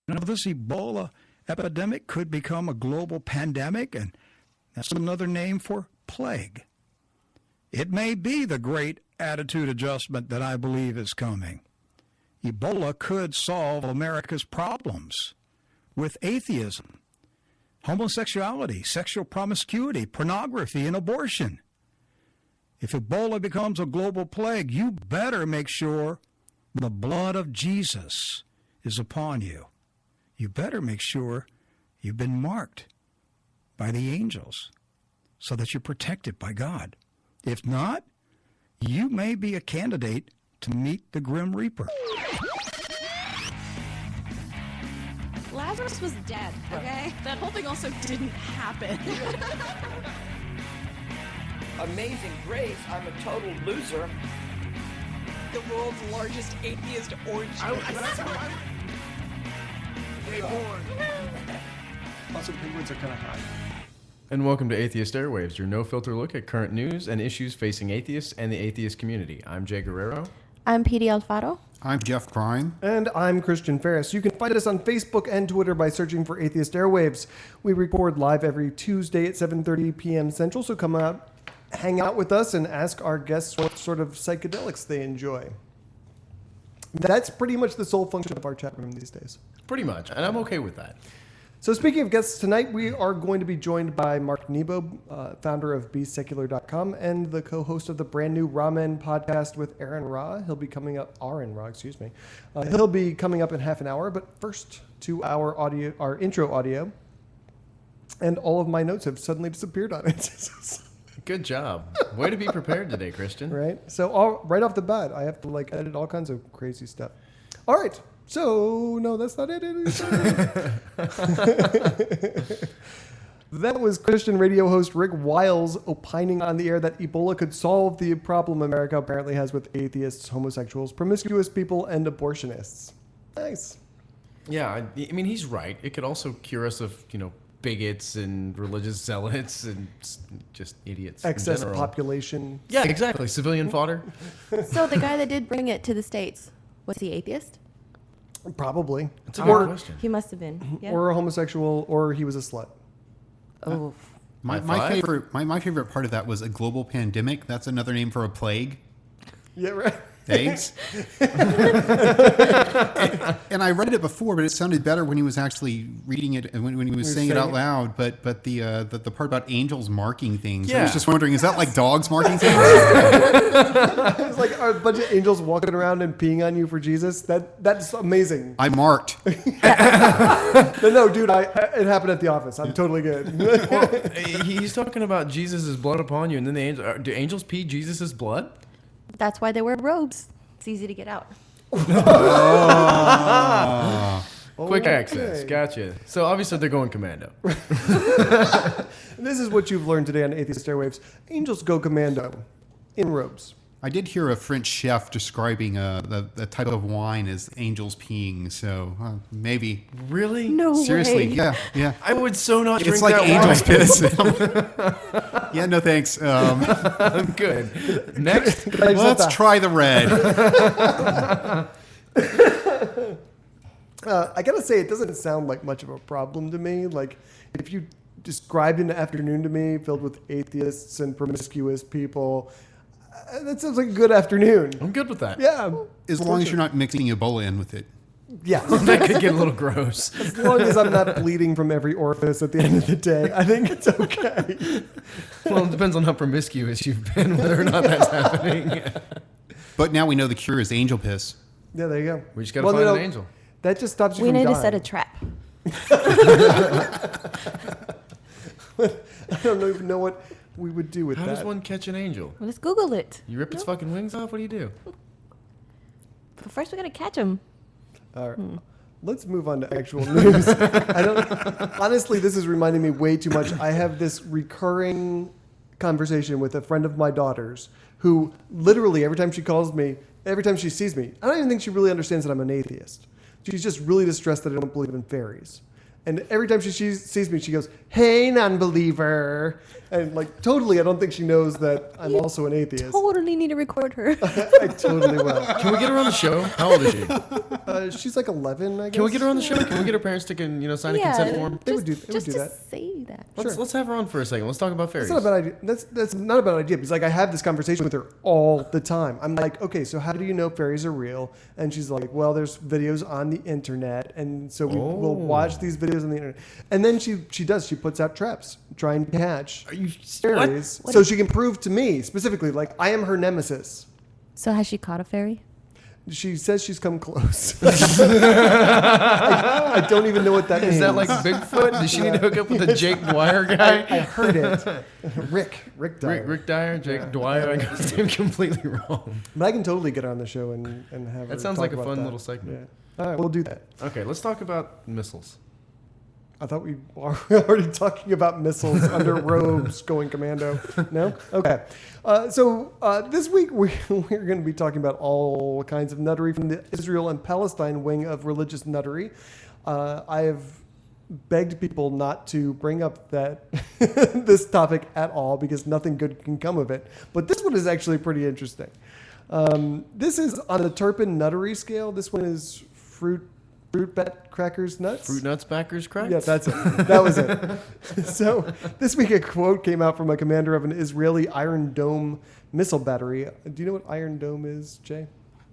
This Ebola epidemic could become a global pandemic, and that's another name for plague. It may be the great attitude adjustment that I believe is coming. Ebola could solve America's problems with atheism, homosexuality, sexual promiscuity, pornography, and abortion. If Ebola becomes a global plague, you better make sure the blood of Jesus is upon you. You better make sure you've been marked by the angels so that you're protected by God. If not, you may be a candidate to meet the Grim Reaper. Lazarus was dead, okay? That whole thing also didn't happen. Amazing Grace, I'm a total loser. The world's largest atheist orgy. Lots of penguins are kind of high. And welcome to Atheist Airwaves, your no-filter look at current news and issues facing atheists and the atheist community. I'm Jay Guerrero. I'm PD Alfaro. I'm Jeff Crime. And I'm Christian Ferris. You can find us on Facebook and Twitter by searching for Atheist Airwaves. We record live every Tuesday at 7:30 p.m. Central, so come out, hang out with us, and ask our guests what sort of psychedelics they enjoy. That's pretty much the sole function of our chat room these days. Pretty much, and I'm okay with that. So speaking of guests tonight, we are going to be joined by Mark Nebo, founder of BeSecular.com and the co-host of the brand new Ramen podcast with Aaron Ra. He'll be coming up, Aaron Ra, excuse me. He'll be coming up in half an hour, but first to our intro audio. And all of my notes have suddenly disappeared on it. Good job. Way to be prepared today, Christian. Right? So right off the bat, I have to edit all kinds of crazy stuff. All right. So, no, that's not it. That was Christian radio host Rick Wiles opining on the air that Ebola could solve the problem America apparently has with atheists, homosexuals, promiscuous people, and abortionists. Nice. Yeah, I mean, he's right. It could also cure us of, bigots and religious zealots and just idiots. Excess population. Yeah, exactly. Civilian fodder. So the guy that did bring it to the States, was he atheist? Probably. That's a good question. He must have been. Yeah. Or a homosexual, or he was a slut. Oh. My favorite part of that was a global pandemic. That's another name for a plague. Yeah, right. Thanks. and I read it before, but it sounded better when he was actually reading it and when he was saying it out loud. But the part about angels marking things, I was just wondering, is that like dogs marking things? It's like a bunch of angels walking around and peeing on you for Jesus. That's amazing. I marked. No, dude, it happened at the office. I'm totally good. Well, he's talking about Jesus' blood upon you, and then do angels pee Jesus' blood? That's why they wear robes. It's easy to get out. Quick access. Gotcha. So obviously they're going commando. This is what you've learned today on Atheist Airwaves. Angels go commando in robes. I did hear a French chef describing the type of wine as angels peeing, so maybe. Really? No Seriously, way. yeah. I would so not drink It's like that angel's wine. piss. Yeah, no thanks. I'm good. Next. Let's try the red. I gotta say, it doesn't sound like much of a problem to me. Like, if you described an afternoon to me filled with atheists and promiscuous people, that sounds like a good afternoon. I'm good with that. Yeah. As long as you're not mixing Ebola in with it. Yeah. That could get a little gross. As long as I'm not bleeding from every orifice at the end of the day, I think it's okay. Well, it depends on how promiscuous you've been, whether or not that's happening. But now we know the cure is angel piss. Yeah, there you go. We just got to find an angel. That just stops you We from need dying. to set a trap. I don't even know what we would do with How that. does one catch an angel? Well, let's Google it. You rip its fucking wings off? What do you do? But first, we got to catch him. All right. Let's move on to actual news. Honestly, this is reminding me way too much. I have this recurring conversation with a friend of my daughter's who literally every time she calls me, every time she sees me, I don't even think she really understands that I'm an atheist. She's just really distressed that I don't believe in fairies. And every time she sees me, she goes, "Hey, non-believer," and like totally, I don't think she knows that I'm also an atheist. Totally need to record her. I totally will. Can we get her on the show? How old is she? She's like 11, I guess. Can we get her on the show? Can we get her parents to sign a consent form? They would do just that. to say that. Let's have her on for a second. Let's talk about fairies. That's not a bad idea. That's not a bad idea because like I have this conversation with her all the time. I'm like, okay, so how do you know fairies are real? And she's like, well, there's videos on the internet, and so we'll watch these videos on the internet. And then she puts out traps trying to catch fairies, so she can prove to me specifically, like I am her nemesis. So has she caught a fairy? She says she's come close. I don't even know what that means. Is that like Bigfoot? Does she need to hook up with the Jake Dwyer guy? I heard it. Rick Dyer. Rick Dyer, Jake Dwyer. I got his name completely wrong. But I can totally get her on the show and have her. That sounds talk like a about fun that. little segment. Yeah. All right, we'll do that. Okay, let's talk about missiles. I thought we were already talking about missiles under robes going commando. No? Okay. So this week we're going to be talking about all kinds of nuttery from the Israel and Palestine wing of religious nuttery. I have begged people not to bring up that this topic at all because nothing good can come of it. But this one is actually pretty interesting. This is on the Turpin nuttery scale. This one is fruit bat crackers nuts. Fruit nuts backers cracks? Yeah, that's it. That was it. So this week a quote came out from a commander of an Israeli Iron Dome missile battery. Do you know what Iron Dome is, Jay?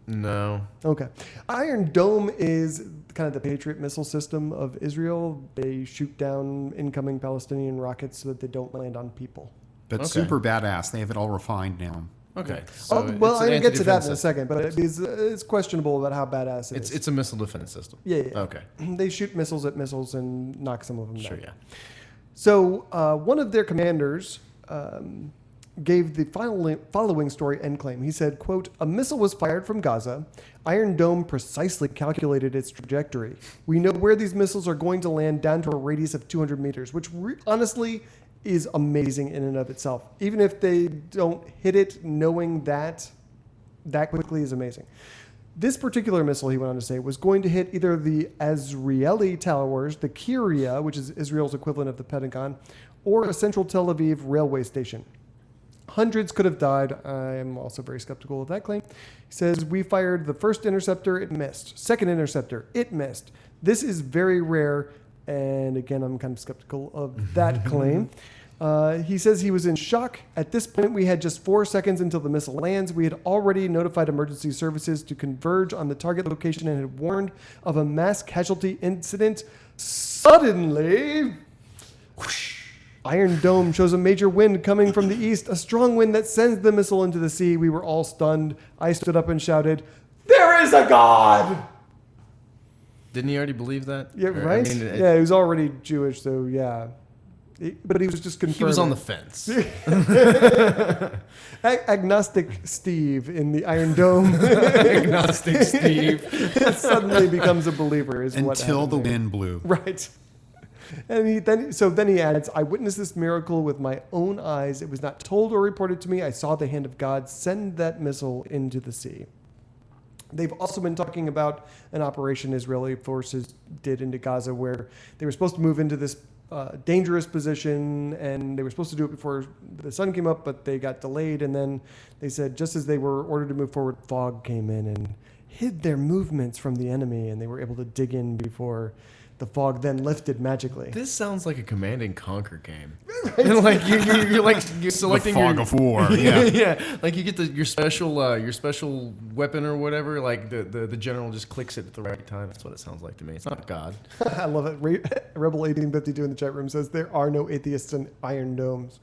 No. Okay. Iron Dome is kind of the Patriot missile system of Israel. They shoot down incoming Palestinian rockets so that they don't land on people. But super badass. They have it all refined now. Okay. Well, I'm going to get to that in a second, but it's questionable about how badass it is. It's a missile defense system. Yeah. Okay. They shoot missiles at missiles and knock some of them down. Sure, yeah. So one of their commanders gave the following story and claim. He said, quote, "A missile was fired from Gaza. Iron Dome precisely calculated its trajectory. We know where these missiles are going to land down to a radius of 200 meters," which honestly is amazing in and of itself. Even if they don't hit it, knowing that quickly is amazing. This particular missile, he went on to say, was going to hit either the Azrieli towers, the Kiryat, which is Israel's equivalent of the Pentagon, or a central Tel Aviv railway station. Hundreds could have died. I am also very skeptical of that claim. He says, "We fired the first interceptor, it missed. Second interceptor, it missed. This is very rare." And again, I'm kind of skeptical of that claim. He says he was in shock. "At this point, we had just 4 seconds until the missile lands. We had already notified emergency services to converge on the target location and had warned of a mass casualty incident. Suddenly, whoosh, Iron Dome shows a major wind coming from the east, a strong wind that sends the missile into the sea. We were all stunned. I stood up and shouted, 'There is a God!'" Didn't he already believe that? Yeah, Or, right? I mean, Yeah, he was already Jewish, so yeah. But he was just confirming. He was on the fence. Agnostic Steve in the Iron Dome Agnostic Steve. suddenly becomes a believer. Is what Until the happened there. wind blew. Right. And then he adds, "I witnessed this miracle with my own eyes. It was not told or reported to me. I saw the hand of God send that missile into the sea." They've also been talking about an operation Israeli forces did into Gaza where they were supposed to move into this dangerous position, and they were supposed to do it before the sun came up, but they got delayed. And then they said just as they were ordered to move forward, fog came in and hid their movements from the enemy, and they were able to dig in before the fog then lifted magically. This sounds like a Command and Conquer game. Like you're selecting The fog your, of war. Yeah. yeah, like you get your special weapon or whatever. Like the general just clicks it at the right time. That's what it sounds like to me. It's not God. I love it. Rebel 1852 in the chat room says there are no atheists in Iron Domes.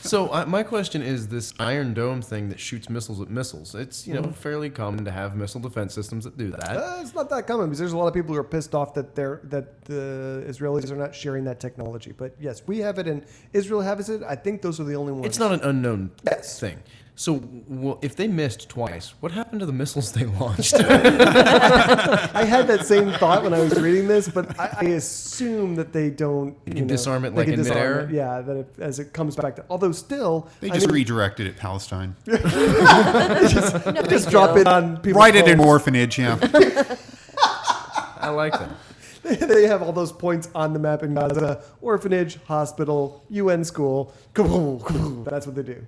So my question is this Iron Dome thing that shoots missiles at missiles. It's fairly common to have missile defense systems that do that. It's not that common because there's a lot of people who are pissed off that the Israelis are not sharing that technology. But yes, we have it and Israel has it. I think those are the only ones. It's not an unknown Yes. thing. So if they missed twice, what happened to the missiles they launched? I had that same thought when I was reading this, but I assume that they don't. You can disarm it like in midair? Yeah, that as it comes back to. Although still, They just redirected it Palestine. just drop it on people. Write it in orphanage, yeah. I like that. they have all those points on the map in Gaza: orphanage, hospital, UN school. That's what they do.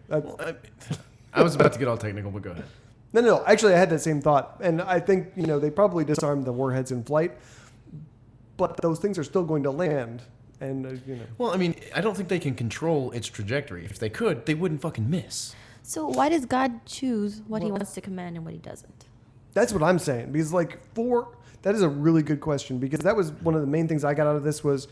I was about to get all technical, but go ahead. No. Actually, I had that same thought, and I think they probably disarmed the warheads in flight, but those things are still going to land, and Well, I mean, I don't think they can control its trajectory. If they could, they wouldn't fucking miss. So why does God choose what he wants to command and what he doesn't? That's what I'm saying. Because that is a really good question, because that was one of the main things I got out of this was,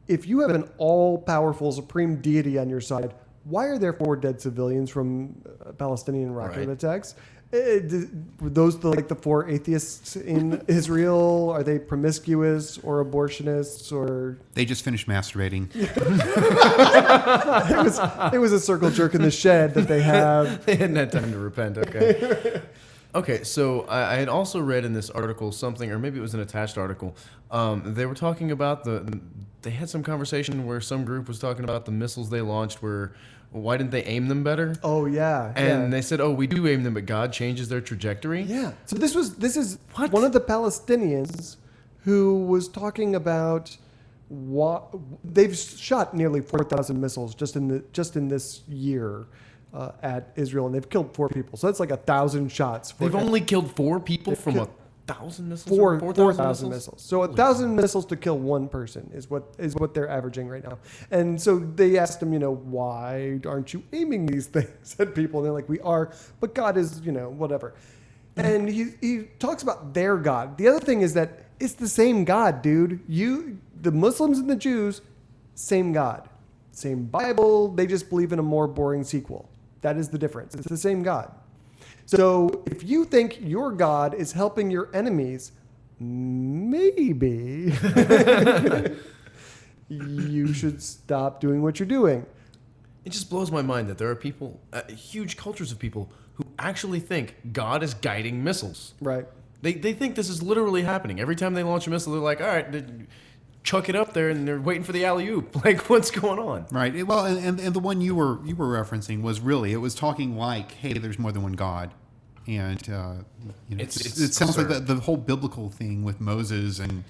if you have an all-powerful supreme deity on your side, why are there 4 dead civilians from Palestinian rocket attacks? Were those the 4 atheists in Israel? Are they promiscuous or abortionists or? They just finished masturbating. It was a circle jerk in the shed that they have. They hadn't had time to repent. Okay. Okay, so I had also read in this article something, or maybe it was an attached article. They were talking about they had some conversation where some group was talking about the missiles they launched why didn't they aim them better? Oh yeah. And they said, we do aim them, but God changes their trajectory. Yeah. So this is one of the Palestinians who was talking about they've shot nearly 4,000 missiles just in this year. At Israel, and they've killed 4 people. So that's like 1,000 shots. They've only killed 4 people from 1,000 missiles. 4,000 missiles. So 1,000 missiles to kill 1 person is what they're averaging right now. And so they asked him, why aren't you aiming these things at people? And they're like, we are, but God is, whatever. And he talks about their God. The other thing is that it's the same God, dude. The Muslims and the Jews, same God, same Bible. They just believe in a more boring sequel. That is the difference. It's the same God. So if you think your God is helping your enemies, maybe you should stop doing what you're doing. It just blows my mind that there are people, huge cultures of people, who actually think God is guiding missiles. Right. They think this is literally happening. Every time they launch a missile, they're like, all right, chuck it up there, and they're waiting for the alley-oop. Like, what's going on? Right. Well, and the one you were referencing was really, it was talking like, hey, there's more than one God. And it sounds like the whole biblical thing with Moses and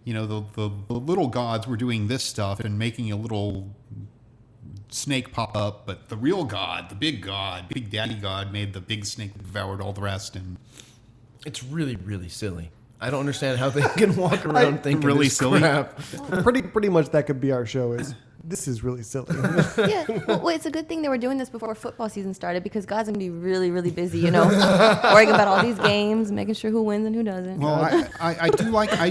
the little gods were doing this stuff and making a little snake pop up, but the real God, the big God, Big Daddy God, made the big snake that devoured all the rest. And it's really, really silly. I don't understand how they can walk around thinking really this silly crap. Pretty much that could be our show. This is really silly. Yeah. Well, it's a good thing they were doing this before football season started, because God's gonna be really, really busy, worrying about all these games, making sure who wins and who doesn't. Well, I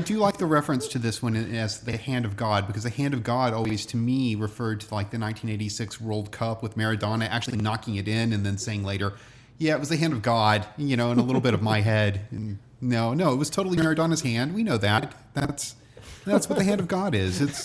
do like the reference to this one as the hand of God, because the hand of God always to me referred to like the 1986 World Cup with Maradona actually knocking it in and then saying later, yeah, it was the hand of God, and a little bit of my head. And no, it was totally Maradona's hand. We know that. That's what the hand of God is. It's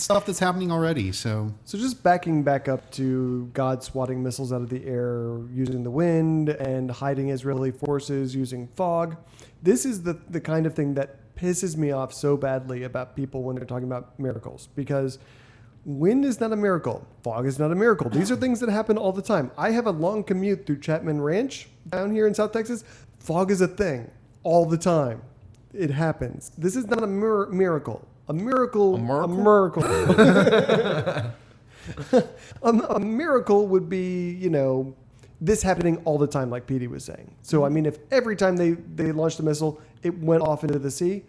stuff that's happening already. So just backing back up to God swatting missiles out of the air using the wind and hiding Israeli forces using fog. This is the kind of thing that pisses me off so badly about people when they're talking about miracles, because wind is not a miracle. Fog is not a miracle. These are things that happen all the time. I have a long commute through Chapman Ranch down here in South Texas. Fog is a thing all the time. It happens. This is not a miracle. A miracle. A miracle would be, this happening all the time, like Petey was saying. So, I mean, if every time they launched a missile, it went off into the sea,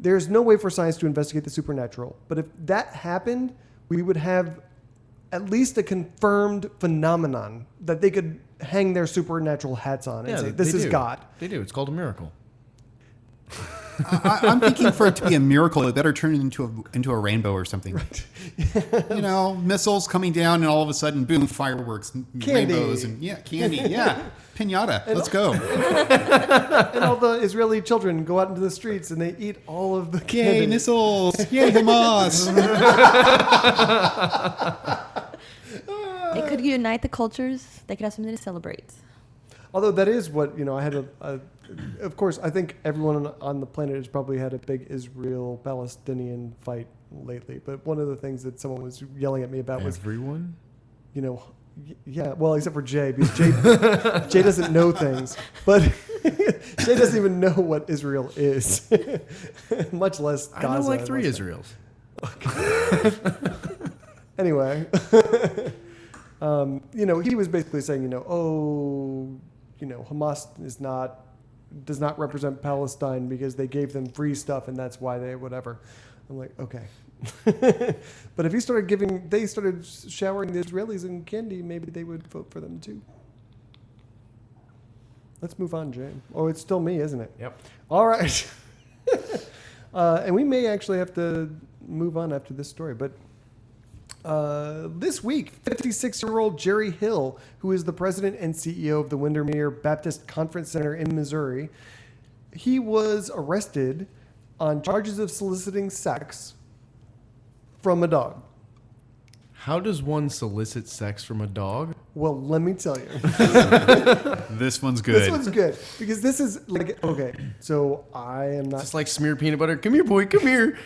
there's no way for science to investigate the supernatural. But if that happened, we would have at least a confirmed phenomenon that they could hang their supernatural hats on and say, this is God. They do. It's called a miracle. I'm thinking for it to be a miracle, it better turn into a rainbow or something. Right. Missiles coming down, and all of a sudden, boom, fireworks, candy. Rainbows, and candy, piñata. Let's go. And all the Israeli children go out into the streets and they eat all of the candy. Yay, missiles! Yay, Hamas! It could unite the cultures. They could have something to celebrate. Although that is what, I had of course, I think everyone on the planet has probably had a big Israel-Palestinian fight lately. But one of the things that someone was yelling at me about was... Everyone? Yeah, well, except for Jay, because Jay doesn't know things. But Shay doesn't even know what Israel is, much less Gaza. I know like and 3 West Israels. Anyway, he was basically saying, Hamas does not represent Palestine because they gave them free stuff and that's why they whatever. I'm like, okay. But if they started showering the Israelis in candy, maybe they would vote for them too. Let's move on, Jay. Oh, it's still me, isn't it? Yep. All right. And we may actually have to move on after this story, but this week, 56-year-old Jerry Hill, who is the president and CEO of the Windermere Baptist Conference Center in Missouri, he was arrested on charges of soliciting sex from a dog. How does one solicit sex from a dog? Well, let me tell you. This one's good. This one's good because this is like, okay, so I am not. Just like smeared peanut butter. Come here, boy. Come here.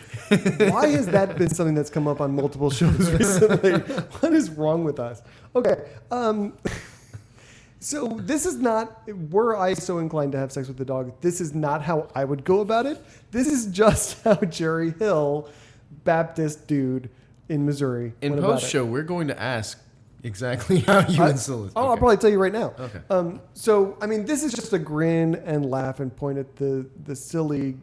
Why has that been something that's come up on multiple shows recently? What is wrong with us? Okay. So this is not, were I so inclined to have sex with the dog, this is not how I would go about it. This is just how Jerry Hill, Baptist dude in Missouri, In went about post it. show, we're going to ask exactly how you would solicit. I'll probably tell you right now. Okay. So, I mean, this is just a grin and laugh and point at the silly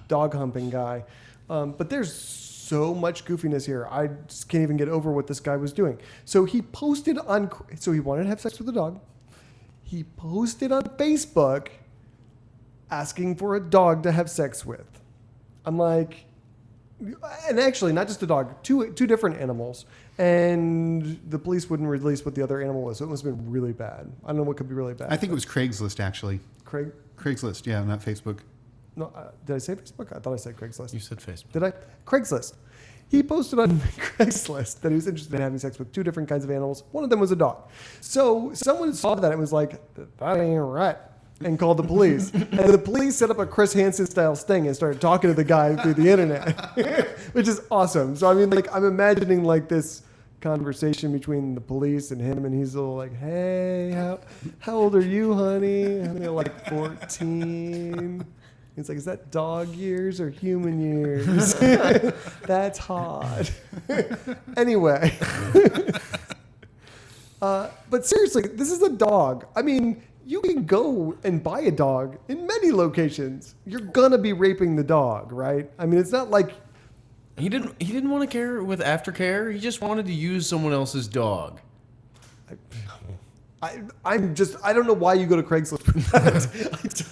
dog humping guy. But there's so much goofiness here. I just can't even get over what this guy was doing. So he posted so he wanted to have sex with a dog. He posted on Facebook asking for a dog to have sex with. I'm like, and actually not just a dog, two different animals. And the police wouldn't release what the other animal was. So it must have been really bad. I don't know what could be really bad. I think it was Craigslist, actually. Craigslist, yeah, not Facebook. No, did I say Facebook? I thought I said Craigslist. You said Facebook. Did I? Craigslist. He posted on Craigslist that he was interested in having sex with 2 different kinds of animals. One of them was a dog. So someone saw that and was like, that ain't right, and called the police. And the police set up a Chris Hansen-style sting and started talking to the guy through the internet, which is awesome. So, I mean, like, I'm imagining, like, this conversation between the police and him, and he's all like, hey, how old are you, honey? And they're like 14. He's like, is that dog years or human years? That's hot. Anyway. But seriously, this is a dog. I mean, you can go and buy a dog in many locations. You're going to be raping the dog, right? I mean, it's not like... He didn't want to care with aftercare. He just wanted to use someone else's dog. I don't know why you go to Craigslist for that.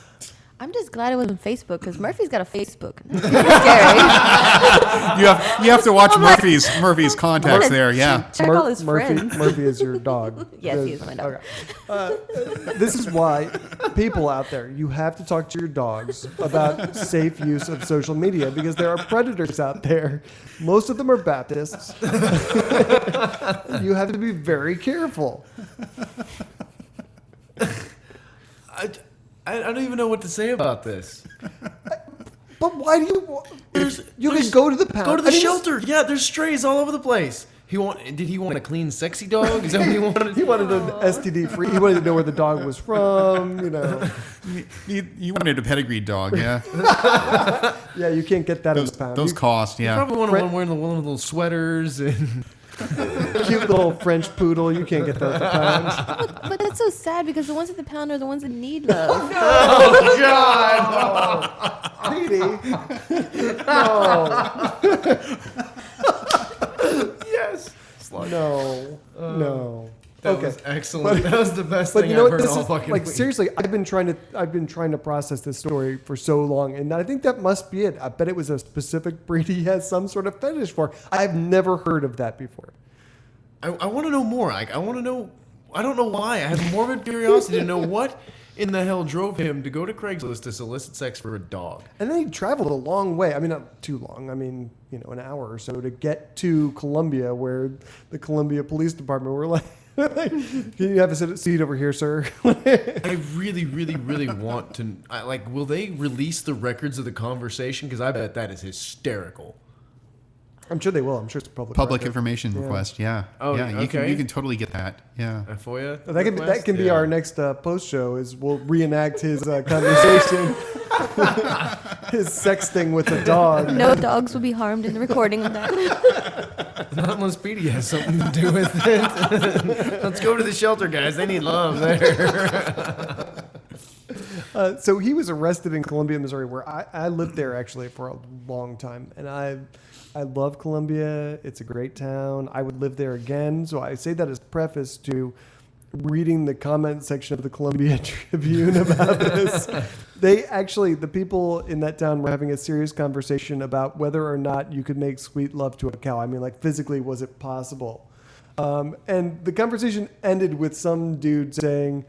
I'm just glad it wasn't Facebook because Murphy's got a Facebook. It's scary. You have to watch Murphy's contacts there. Yeah. Check all his friends. Murphy is your dog. Yes, he is my dog. Okay. This is why people out there, you have to talk to your dogs about safe use of social media because there are predators out there. Most of them are Baptists. You have to be very careful. I don't even know what to say about this. But why do you can go to the pound. Go to the shelter. Yeah, there's strays all over the place. Did he want a clean, sexy dog? Is that what he wanted? He wanted an STD free. He wanted to know where the dog was from. You know. You wanted a pedigree dog, yeah. Yeah, you can't get that in the pound. Those cost, yeah. Probably one wearing one of the little sweaters and cute little French poodle. You can't get that at the pound. But that's so sad because the ones at the pound are the ones that need love. oh God, Petey. No. yes. No. That was excellent. That was the best thing I've heard all fucking like week. seriously, I've been trying to process this story for so long, and I think that must be it. I bet it was a specific breed he has some sort of fetish for. I've never heard of that before. I want to know more. I want to know. I don't know why. I have morbid curiosity to know what in the hell drove him to go to Craigslist to solicit sex for a dog. And then he traveled a long way. I mean, not too long. I mean, an hour or so to get to Columbia, where the Columbia Police Department were like, can you have a seat over here, sir? I really, really, really want to. Will they release the records of the conversation? Because I bet that is hysterical. I'm sure they will. I'm sure it's a public record. information request. Yeah. Oh, yeah. okay. You can totally get that. Yeah. A FOIA. That can be our next post show. Is we'll reenact his conversation, his sexting with the dog. No dogs will be harmed in the recording of that. Not unless Petey has something to do with it. Let's go to the shelter, guys. They need love there. So he was arrested in Columbia, Missouri, where I lived there actually for a long time, and I love Columbia. It's a great town. I would live there again. So I say that as preface to reading the comment section of the Columbia Tribune about this. The people in that town were having a serious conversation about whether or not you could make sweet love to a cow. I mean, like physically, was it possible? And the conversation ended with some dude saying,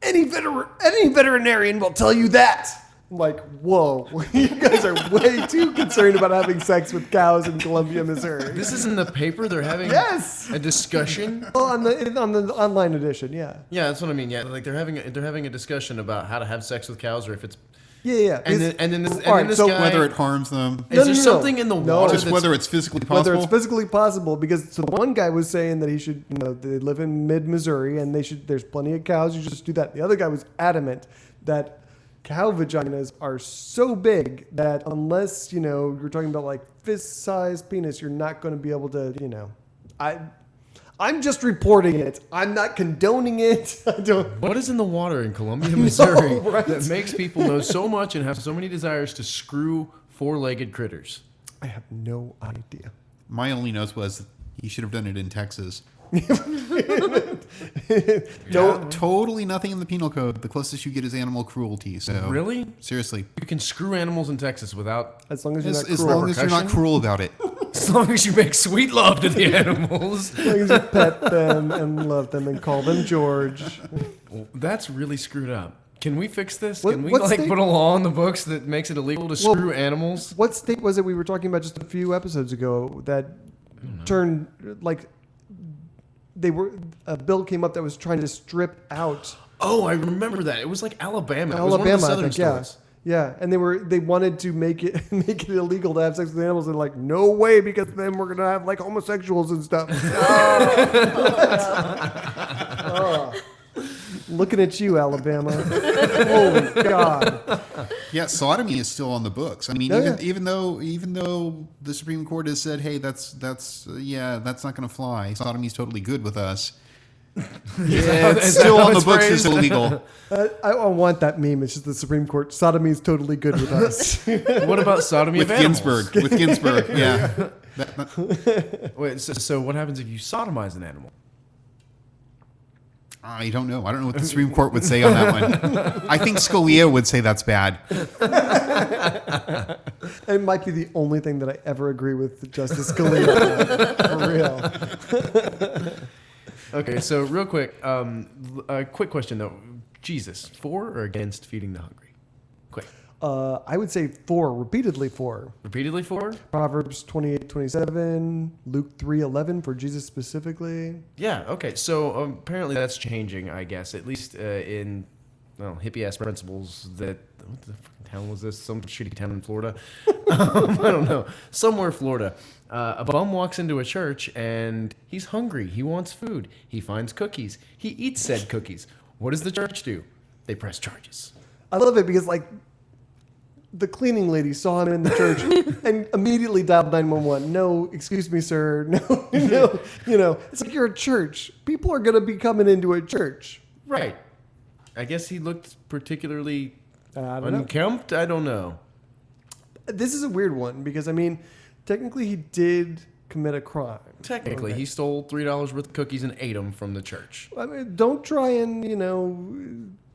any veterinarian will tell you that. I'm like, whoa, you guys are way too concerned about having sex with cows in Columbia, Missouri. This is in the paper. They're having a discussion. Well, on the online edition, yeah. Yeah, that's what I mean. Yeah, like they're having a discussion about how to have sex with cows, or if it's Yeah. and then this so guy, Whether it harms them, is there something in the water? just whether it's physically possible. whether it's physically possible, because so the one guy was saying that he should, they live in mid-Missouri and there's plenty of cows, you should just do that. The other guy was adamant that cow vaginas are so big that unless, you're talking about like fist-sized penis, you're not going to be able to, I'm just reporting it. I'm not condoning it. I don't. What is in the water in Columbia, Missouri right? that makes people know so much and have so many desires to screw four-legged critters? I have no idea. My only note was you should have done it in Texas. Totally nothing in the penal code. The closest you get is animal cruelty. So Really? seriously, You can screw animals in Texas without, As long as you're not as cruel. long as you're not cruel about it. as long as you make sweet love to the animals. As long as you pet them and love them and call them George. That's really screwed up. Can we fix this? What- Can we what state- put a law in the books that makes it illegal to screw animals? What state was it we were talking about just a few episodes ago that turned like a bill came up that was trying to strip out Oh, I remember that. It was like Alabama. It was one of the Alabama, I southern think, yeah. states. Yeah, and they wanted to make it illegal to have sex with animals. They're like, no way, because then we're gonna have like homosexuals and stuff. Oh. Looking at you, Alabama. Holy God. Yeah, sodomy is still on the books. I mean, Yeah, even though the Supreme Court has said, hey, that's not going to fly. Sodomy's totally good with us. It's still on the books as illegal. I want that meme. It's just the Supreme Court. Sodomy is totally good with us. What about sodomy With of animals? Ginsburg, yeah. Wait, so what happens if you sodomize an animal? I don't know. I don't know what the Supreme Court would say on that one. I think Scalia would say that's bad. It might be the only thing that I ever agree with Justice Scalia. For real. Okay, so real quick, a quick question though. Jesus, for or against feeding the hungry? Quick. I would say repeatedly four. Repeatedly for? Proverbs 28:27, Luke 3:11 for Jesus specifically. Yeah, okay. So apparently that's changing, I guess, at least in hippie-ass principles that, what the fucking town was this? Some shitty town in Florida? I don't know. Somewhere Florida. A bum walks into a church and he's hungry. He wants food. He finds cookies. He eats said cookies. What does the church do? They press charges. I love it because like the cleaning lady saw him in the church and immediately dialed 911. No, excuse me, sir. No. It's like you're a church. People are going to be coming into a church. Right. I guess he looked particularly I don't know. unkempt. I don't know. This is a weird one because, I mean, technically he did commit a crime. Technically, he stole $3 worth of cookies and ate them from the church. I mean, don't try and,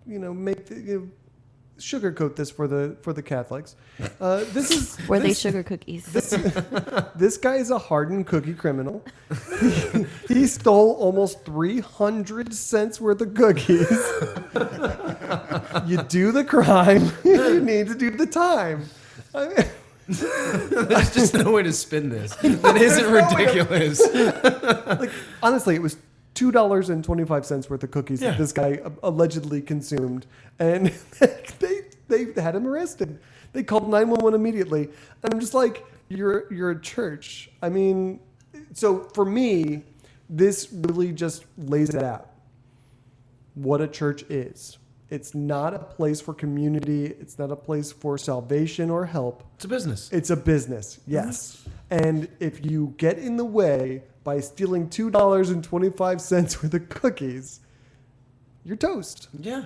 make sugarcoat this for the Catholics. This is Were they sugar cookies? This guy is a hardened cookie criminal. He stole almost 300 cents worth of cookies. You do the crime, you need to do the time. I mean, There's just no way to spin this. That isn't ridiculous. like honestly, it was $2.25 worth of cookies that this guy allegedly consumed, and they had him arrested. They called 911 immediately, and I'm just like, you're a church. I mean, so for me, this really just lays it out. What a church is. It's not a place for community. It's not a place for salvation or help. It's a business. It's a business, yes. And if you get in the way by stealing $2.25 worth of cookies, you're toast. Yeah.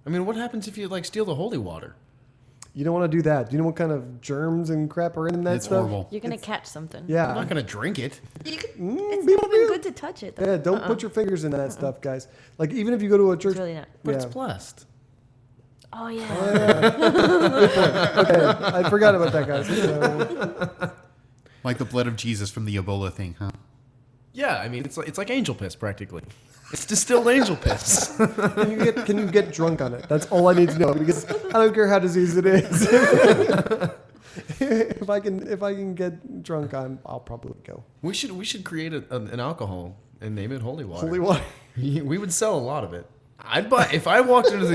I mean, what happens if you like steal the holy water? You don't want to do that. Do you know what kind of germs and crap are in that It's stuff? horrible. You're gonna catch something. Yeah. I'm not gonna drink it. You could, Mm, it's be not even real. good to touch it. Though. Yeah, don't put your fingers in that stuff, guys. Like, even if you go to a church. It's really not. But it's Yeah. blessed. Oh yeah. Okay, I forgot about that, guys. So, Like the blood of Jesus from the Ebola thing, huh? Yeah, I mean, it's like angel piss practically. It's distilled angel piss. can you get drunk on it? That's all I need to know, because I don't care how diseased it is. if I can get drunk, I'll probably go. We should create an alcohol and name it holy water. Holy water. We would sell a lot of it. I'd buy if I walked into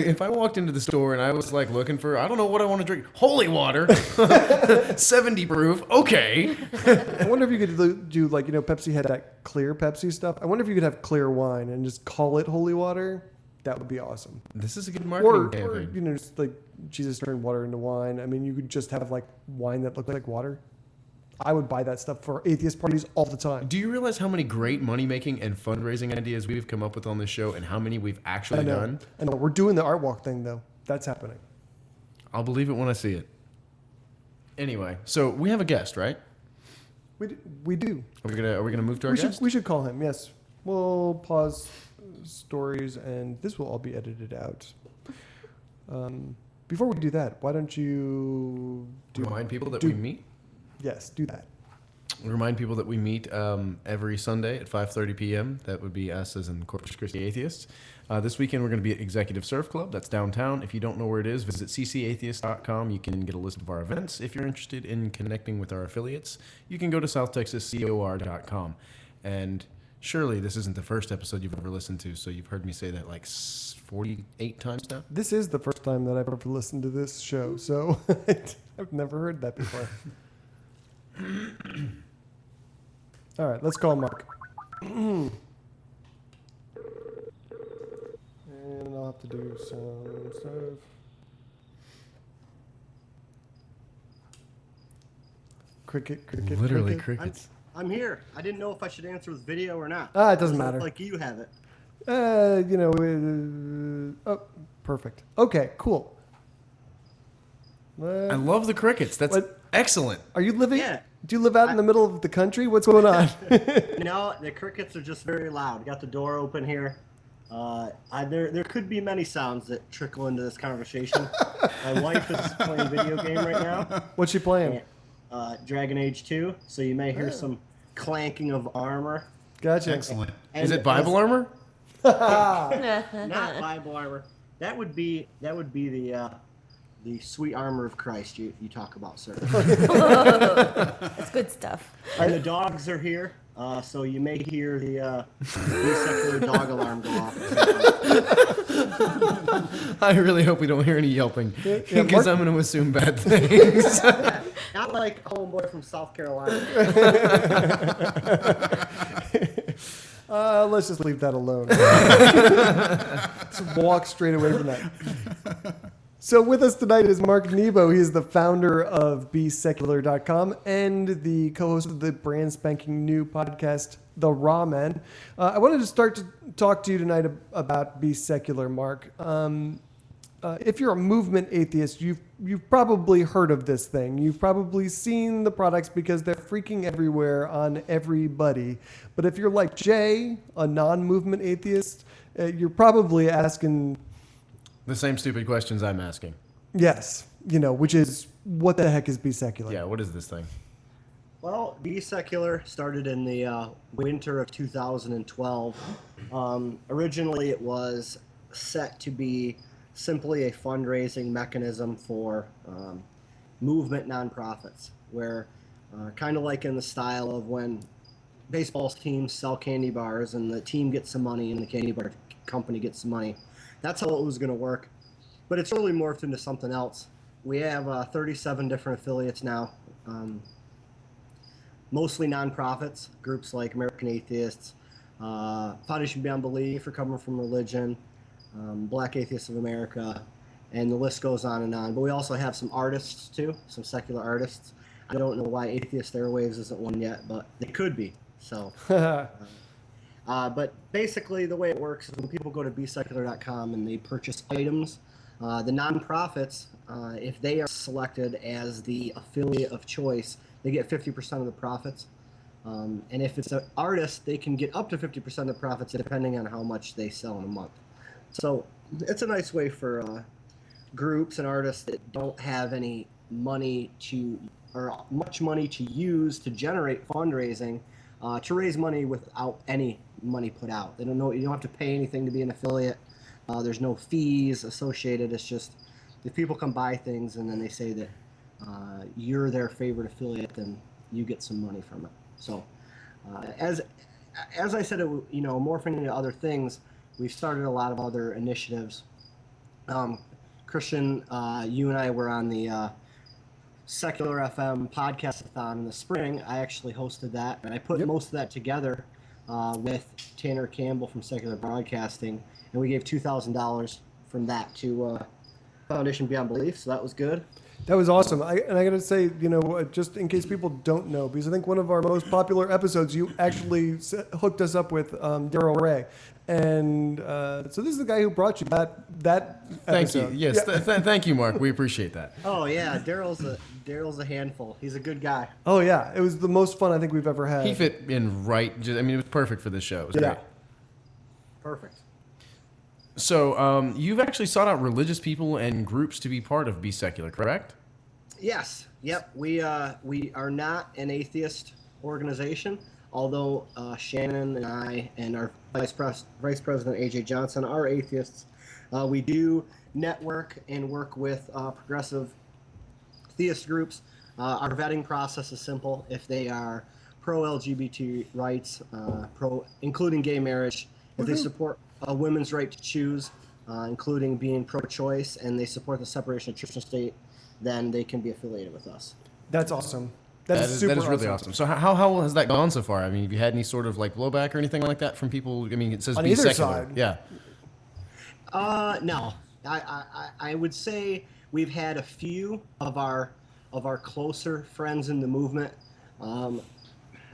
the store and I was like looking for, I don't know what I want to drink. Holy water, 70 proof. Okay. I wonder if you could do like, Pepsi had that clear Pepsi stuff. I wonder if you could have clear wine and just call it holy water. That would be awesome. This is a good marketing campaign. Or just like Jesus turned water into wine. I mean, you could just have like wine that looked like water. I would buy that stuff for atheist parties all the time. Do you realize how many great money-making and fundraising ideas we've come up with on this show and how many we've actually done? I know. We're doing the art walk thing, though. That's happening. I'll believe it when I see it. Anyway, so we have a guest, right? We do. Are we gonna move to our guest? We should call him, yes. We'll pause stories, and this will all be edited out. Before we do that, why don't you Remind people that we meet? Yes, do that. Remind people that we meet every Sunday at 5:30 p.m. That would be us as in Corpus Christi Atheists. This weekend we're going to be at Executive Surf Club. That's downtown. If you don't know where it is, visit ccatheist.com. You can get a list of our events. If you're interested in connecting with our affiliates, you can go to southtexascor.com. And surely this isn't the first episode you've ever listened to, so you've heard me say that like 48 times now. This is the first time that I've ever listened to this show, so I've never heard that before. All right, let's call Mark. And I'll have to do some stuff. Cricket. Literally cricket. crickets. I'm here. I didn't know if I should answer with video or not. It doesn't So, matter. Like you have it. Oh, perfect. Okay, cool. I love the crickets. That's What? excellent. Are you living? Yeah. Do you live out in the middle of the country? What's going on? No, the crickets are just very loud. Got the door open here. There could be many sounds that trickle into this conversation. My wife is playing a video game right now. What's she playing? Dragon Age 2. So you may hear some clanking of armor. Gotcha. Excellent. Is it Bible armor? Not Bible armor. That would be the sweet armor of Christ you talk about, sir. It's good stuff. And the dogs are here, so you may hear the secular dog alarm go off. I really hope we don't hear any yelping, because Mark- I'm going to assume bad things. Not like homeboy from South Carolina. Let's just leave that alone. Just walk straight away from that. So with us tonight is Mark Nebo. He's the founder of BeSecular.com and the co-host of the brand spanking new podcast, The Raw Men. I wanted to start to talk to you tonight about Be Secular, Mark. If you're a movement atheist, you've probably heard of this thing. You've probably seen the products because they're freaking everywhere on everybody. But if you're like Jay, a non-movement atheist, you're probably asking, The same stupid questions I'm asking. yes, which is, what the heck is Be Secular? Yeah, what is this thing? Well, Be Secular started in the winter of 2012. Originally, it was set to be simply a fundraising mechanism for movement nonprofits, where kind of like in the style of when baseball teams sell candy bars and the team gets some money and the candy bar company gets some money. That's how it was going to work. But it's really morphed into something else. We have 37 different affiliates now. mostly nonprofits, groups like American Atheists, Foundation Beyond Belief, Recovering from Religion, Black Atheists of America, and the list goes on and on. But we also have some artists too, some secular artists. I don't know why Atheist Airwaves isn't one yet, but they could be. So, but basically the way it works is when people go to besecular.com and they purchase items, the nonprofits, if they are selected as the affiliate of choice, they get 50% of the profits. And if it's an artist, they can get up to 50% of the profits depending on how much they sell in a month. So it's a nice way for groups and artists that don't have any money or much money to use to generate fundraising to raise money without any money put out. They don't know, you don't have to pay anything to be an affiliate. There's no fees associated. It's just if people come buy things and then they say that you're their favorite affiliate, then you get some money from it. So as I said, morphing into other things, we've started a lot of other initiatives. Christian, you and I were on the Secular FM podcast-a-thon in the spring. I actually hosted that, and I put most of that together with Tanner Campbell from Secular Broadcasting, and we gave $2,000 from that to Foundation Beyond Belief, so that was good. That was awesome. I got to say, just in case people don't know, because I think one of our most popular episodes, you actually hooked us up with Daryl Ray. And so this is the guy who brought you that Thank episode. you. Yes, Yeah. thank you, Mark. We appreciate that. Oh yeah, Daryl's a handful. He's a good guy. Oh, yeah. It was the most fun I think we've ever had. He fit in right. It was perfect for this show. It was great. Perfect. So you've actually sought out religious people and groups to be part of Be Secular, correct? Yes. Yep. We are not an atheist organization, although Shannon and I and our Vice President AJ Johnson are atheists. We do network and work with progressive theist groups. Our vetting process is simple. If they are pro-LGBT rights, including gay marriage, if they support a women's right to choose, including being pro-choice, and they support the separation of church and state, then they can be affiliated with us. That's awesome. That is super really awesome. So how has that gone so far? I mean, have you had any sort of like blowback or anything like that from people? I mean, it says On Be either Secular. side. Yeah. No. I would say we've had a few of our closer friends in the movement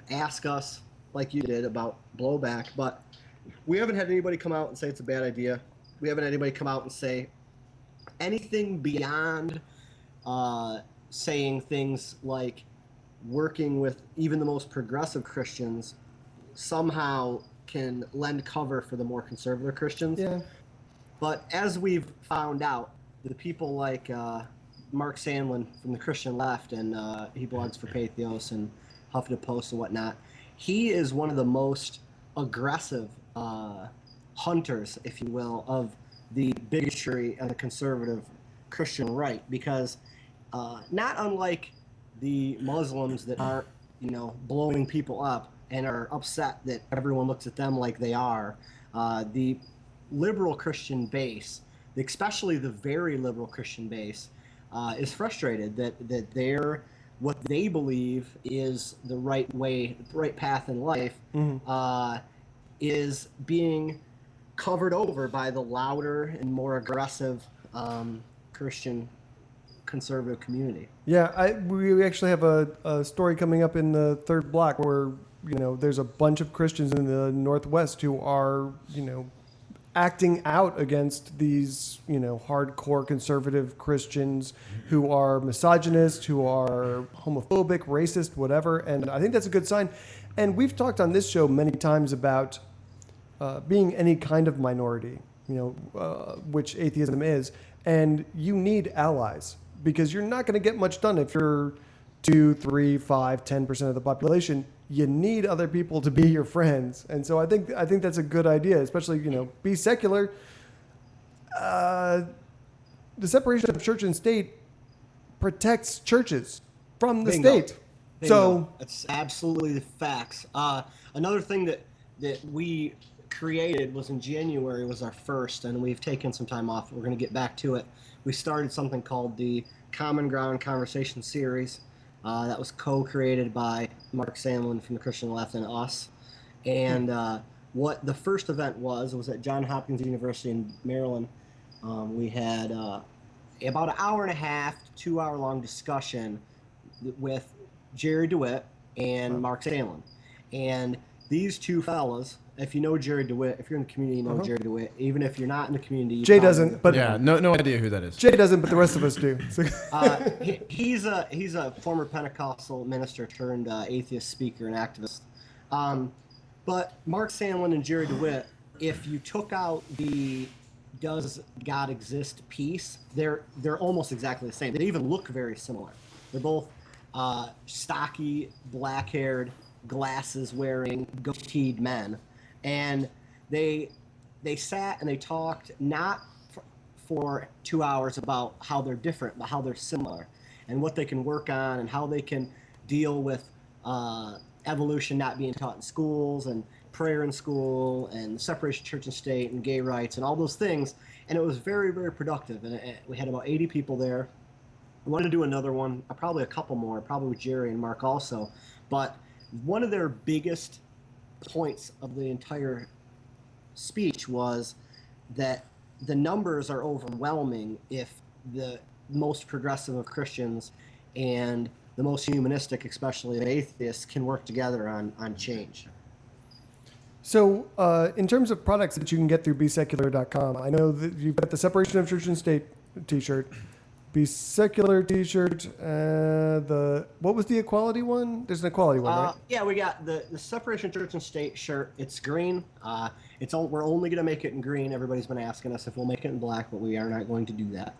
ask us, like you did, about blowback, but we haven't had anybody come out and say it's a bad idea. We haven't had anybody come out and say anything beyond saying things like working with even the most progressive Christians somehow can lend cover for the more conservative Christians. Yeah. But as we've found out, the people like Mark Sandlin from the Christian Left, and he blogs for Pathos and Huffington Post and whatnot, he is one of the most aggressive hunters, if you will, of the bigotry and the conservative Christian right, because not unlike the Muslims that aren't, blowing people up and are upset that everyone looks at them like they are, the liberal Christian base, especially the very liberal Christian base, is frustrated that they're what they believe is the right way, the right path in life, is being covered over by the louder and more aggressive Christian conservative community. Yeah, we actually have a story coming up in the third block where, there's a bunch of Christians in the Northwest who are, acting out against these, hardcore conservative Christians who are misogynist, who are homophobic, racist, whatever. And I think that's a good sign. And we've talked on this show many times about being any kind of minority, which atheism is. And you need allies, because you're not going to get much done if you're 2, 3, 5, 10% of the population. You need other people to be your friends. And so I think that's a good idea, especially, Be Secular. The separation of church and state protects churches from the state. Bingo. So that's absolutely the facts. Another thing that we created was in January was our first, and we've taken some time off. We're going to get back to it. We started something called the Common Ground Conversation Series. That was co-created by Mark Sandlin from the Christian Left, and us. And what the first event was at Johns Hopkins University in Maryland. We had about an hour and a half to 2 hour long discussion with Jerry DeWitt and Mark Sandlin. And these two fellas, if you know Jerry DeWitt, if you're in the community, you know Jerry DeWitt. Even if you're not in the community, you Jay probably doesn't, know. but Yeah, no idea who that is. Jay doesn't, but the rest of us do. So- He's a former Pentecostal minister turned atheist speaker and activist. But Mark Sandlin and Jerry DeWitt, if you took out the "Does God exist" piece, they're almost exactly the same. They even look very similar. They're both stocky, black-haired, glasses-wearing, goateed men, and they sat and they talked not for 2 hours about how they're different, but how they're similar, and what they can work on, and how they can deal with evolution not being taught in schools, and prayer in school, and separation of church and state, and gay rights, and all those things. And it was very, very productive. And we had about 80 people there. I wanted to do another one, probably a couple more, probably with Jerry and Mark also. But one of their biggest points of the entire speech was that the numbers are overwhelming if the most progressive of Christians and the most humanistic, especially of atheists, can work together on change. So, in terms of products that you can get through BeSecular.com, I know that you've got the Separation of Church and State T-shirt, Be Secular T-shirt. What was the equality one? There's an equality one, right? Yeah, we got the Separation of Church and State shirt. It's green. We're only going to make it in green. Everybody's been asking us if we'll make it in black, but we are not going to do that.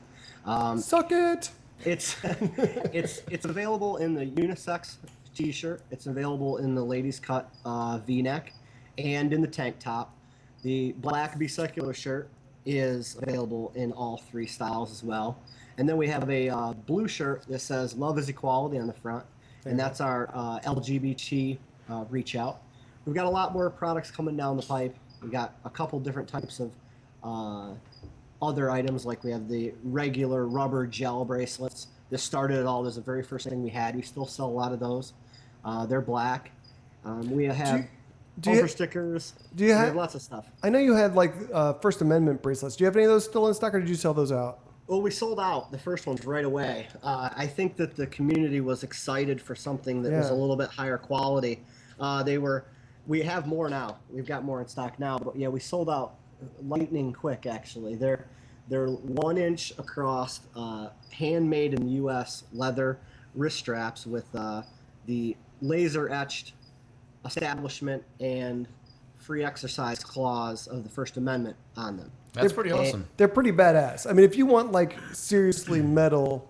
Suck it. It's it's available in the unisex T-shirt. It's available in the ladies' cut V-neck, and in the tank top. The black Be Secular shirt is available in all three styles as well. And then we have a blue shirt that says "Love is Equality" on the front, and that's our LGBT reach out. We've got a lot more products coming down the pipe. We got a couple different types of other items, like we have the regular rubber gel bracelets. This started it all. This is the very first thing we had. We still sell a lot of those. They're black. We have bumper stickers. We have lots of stuff. I know you had like First Amendment bracelets. Do you have any of those still in stock, or did you sell those out? Well, we sold out the first ones right away. I think that the community was excited for something that was a little bit higher quality. We have more now. We've got more in stock now, but yeah, we sold out lightning quick. Actually, they're 1 inch across, handmade in the U.S. leather wrist straps with the laser etched establishment and free exercise clause of the First Amendment on them. That's pretty awesome. They're pretty badass. I mean, if you want like seriously metal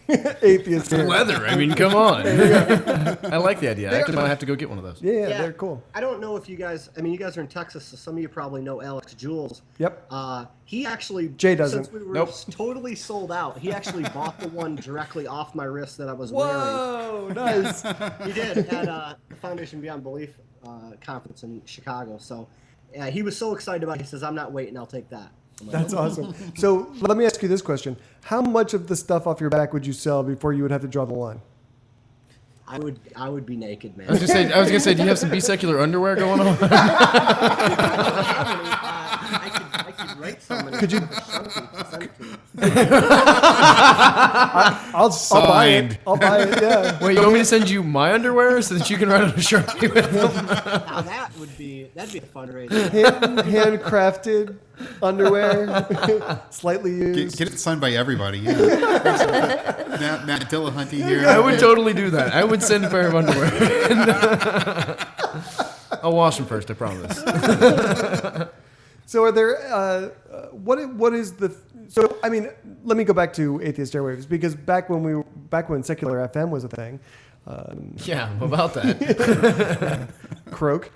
atheist hair. Leather. I mean, come on. I like the idea. I actually might have to go get one of those. Yeah, they're cool. I don't know if you guys, you guys are in Texas, so some of you probably know Alex Jules. Yep. He actually, Jay doesn't. Since we were totally sold out, he actually bought the one directly off my wrist that I was wearing. Whoa, nice. He did at the Foundation Beyond Belief conference in Chicago. So he was so excited about it. He says, "I'm not waiting. I'll take that." I'm like, That's awesome. So let me ask you this question. How much of the stuff off your back would you sell before you would have to draw the line? I would be naked, man. I was gonna say, do you have some Be Secular underwear going on? I could write some. Could you? I'll buy Signed. it. I'll buy it. Yeah. Wait, you want me to send you my underwear so that you can write on a Sharpie with them? Now that'd be a fundraiser. Handcrafted underwear, slightly used. Get it signed by everybody. Yeah. Matt Dillahunty here. I would totally do that. I would send a pair of underwear. I'll wash them first, I promise. So are there, what is the, so, I mean, let me go back to Atheist Airwaves, because back when Secular FM was a thing. Yeah, about that. Croak.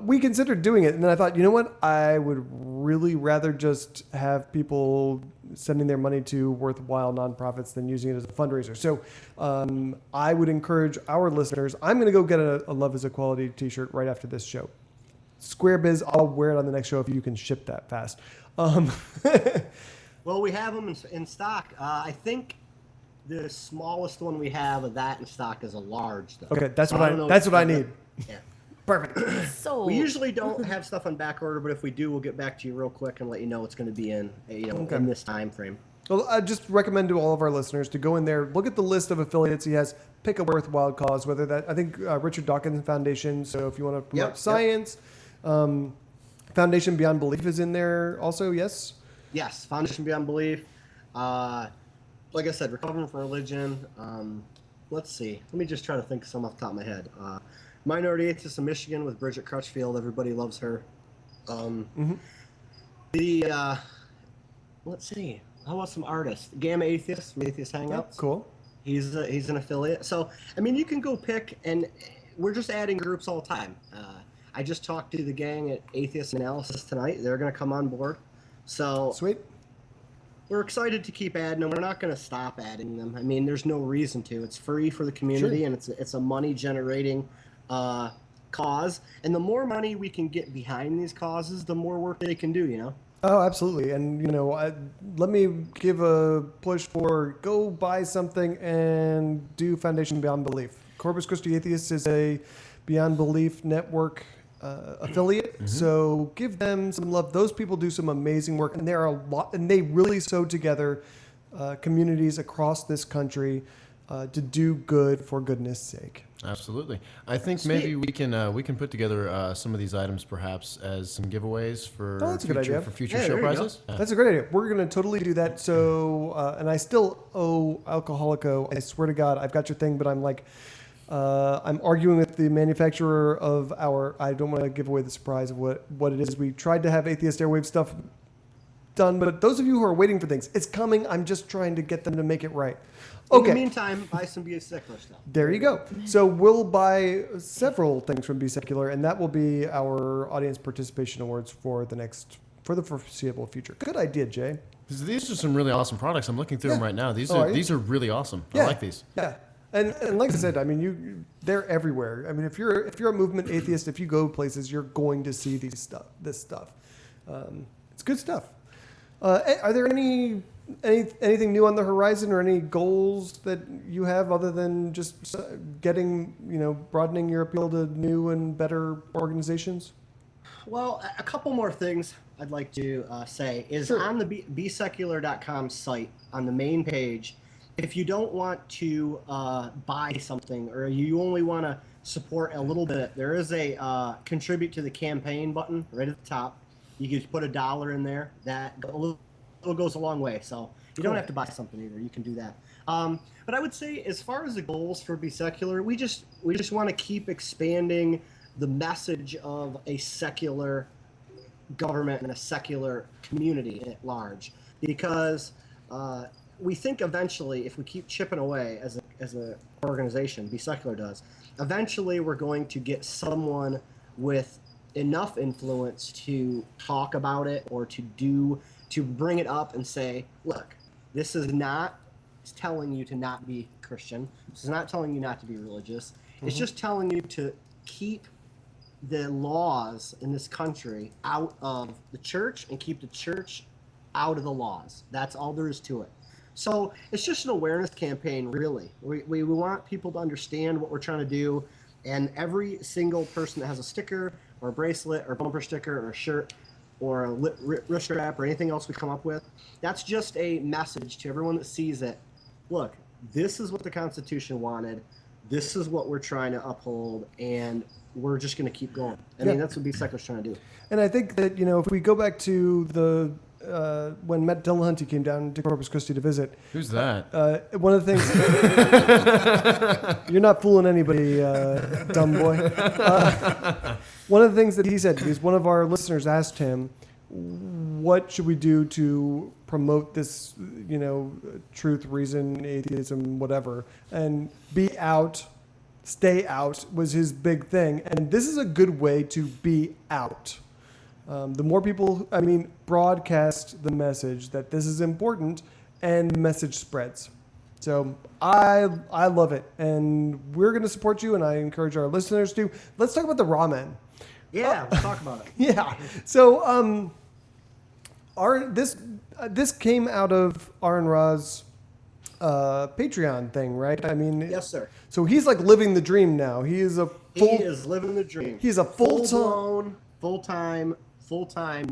We considered doing it, and then I thought, you know what? I would really rather just have people sending their money to worthwhile nonprofits than using it as a fundraiser. So I would encourage our listeners. I'm going to go get a Love is Equality t-shirt right after this show. Square biz, I'll wear it on the next show if you can ship that fast. Well, we have them in stock. I think The smallest one we have of that in stock is a large, though. Okay, that's So what don't know that's if what I you have need. that. Yeah. Perfect. So We usually don't have stuff on back order, but if we do, we'll get back to you real quick and let you know what's going to be in in this time frame. Well, I just recommend to all of our listeners to go in there, look at the list of affiliates he has, pick a worthwhile cause, whether that, I think Richard Dawkins Foundation, so if you want to promote science, Foundation Beyond Belief is in there also, yes? Yes, Foundation Beyond Belief. Like I said, Recovering from Religion. Let's see. Let me just try to think of some off the top of my head. Minority Atheists in Michigan with Bridget Crutchfield. Everybody loves her. Let's see. How about some artists? Gamma Atheist from Atheist Hangouts. Cool. He's an affiliate. So, I mean, you can go pick, and we're just adding groups all the time. I just talked to the gang at Atheist Analysis tonight. They're going to come on board. So Sweet. we're excited to keep adding them. We're not going to stop adding them. I mean, there's no reason to. It's free for the community, and it's a money-generating cause. And the more money we can get behind these causes, the more work they can do, you know? Oh, absolutely. And, let me give a push for go buy something and do Foundation Beyond Belief. Corpus Christi Atheists is a Beyond Belief network affiliate. So give them some love. Those people do some amazing work, and there are a lot, and they really sew together communities across this country to do good for goodness sake. Absolutely. I think maybe we can put together some of these items perhaps as some giveaways for that's a good idea. for future Yeah, show there you go. prizes. Yeah. That's a great idea. We're going to totally do that. So, and I still owe Alcoholico. I swear to God, I've got your thing, but I'm like, I'm arguing with the manufacturer of I don't want to give away the surprise of what it is. We tried to have Atheist Airwaves stuff done, but those of you who are waiting for things, it's coming. I'm just trying to get them to make it right. In the Okay. meantime, buy some Be Secular stuff. There you go. So we'll buy several things from Be Secular, and that will be our audience participation awards for the foreseeable future. Good idea, Jay. These are some really awesome products. I'm looking through them right now. These Oh, are you? these are really awesome. I like these. Yeah. And like I said, I mean, they're everywhere. I mean, if you're a movement atheist, if you go places, you're going to see this stuff. It's good stuff. Are there anything new on the horizon, or any goals that you have other than just broadening your appeal to new and better organizations? Well, a couple more things I'd like to say is on the bsecular.com site, on the main page, if you don't want to buy something, or you only want to support a little bit, there is a contribute to the campaign button right at the top. You can put $1 in there. That goes a long way. So you don't have to buy something either. You can do that. But I would say, as far as the goals for Be Secular, we just want to keep expanding the message of a secular government and a secular community at large, because we think eventually, if we keep chipping away as a organization, Be Secular does, eventually we're going to get someone with enough influence to talk about it, or to bring it up and say, look, this is not telling you to not be Christian. This is not telling you not to be religious. It's just telling you to keep the laws in this country out of the church and keep the church out of the laws. That's all there is to it. So it's just an awareness campaign, really. We want people to understand what we're trying to do, and every single person that has a sticker or a bracelet or a bumper sticker or a shirt or a wrist strap or anything else we come up with, that's just a message to everyone that sees it. Look, this is what the Constitution wanted. This is what we're trying to uphold, and we're just going to keep going. I mean, that's what Be Secular's trying to do. And I think that, if we go back to the when Matt Dillahunty came down to Corpus Christi to visit. Who's that? One of the things... You're not fooling anybody, dumb boy. One of the things that he said, because one of our listeners asked him, what should we do to promote this, truth, reason, atheism, whatever, and be out, stay out was his big thing. And this is a good way to be out. The more people, broadcast the message that this is important, and the message spreads. So I love it, and we're going to support you, and I encourage our listeners to. Let's talk about the ramen. Yeah, let's talk about it. Yeah. So this came out of R and Ra's Patreon thing, right? I mean, Yes, sir. So he's like living the dream now. He is He is living the dream. He's a full-blown, full-time,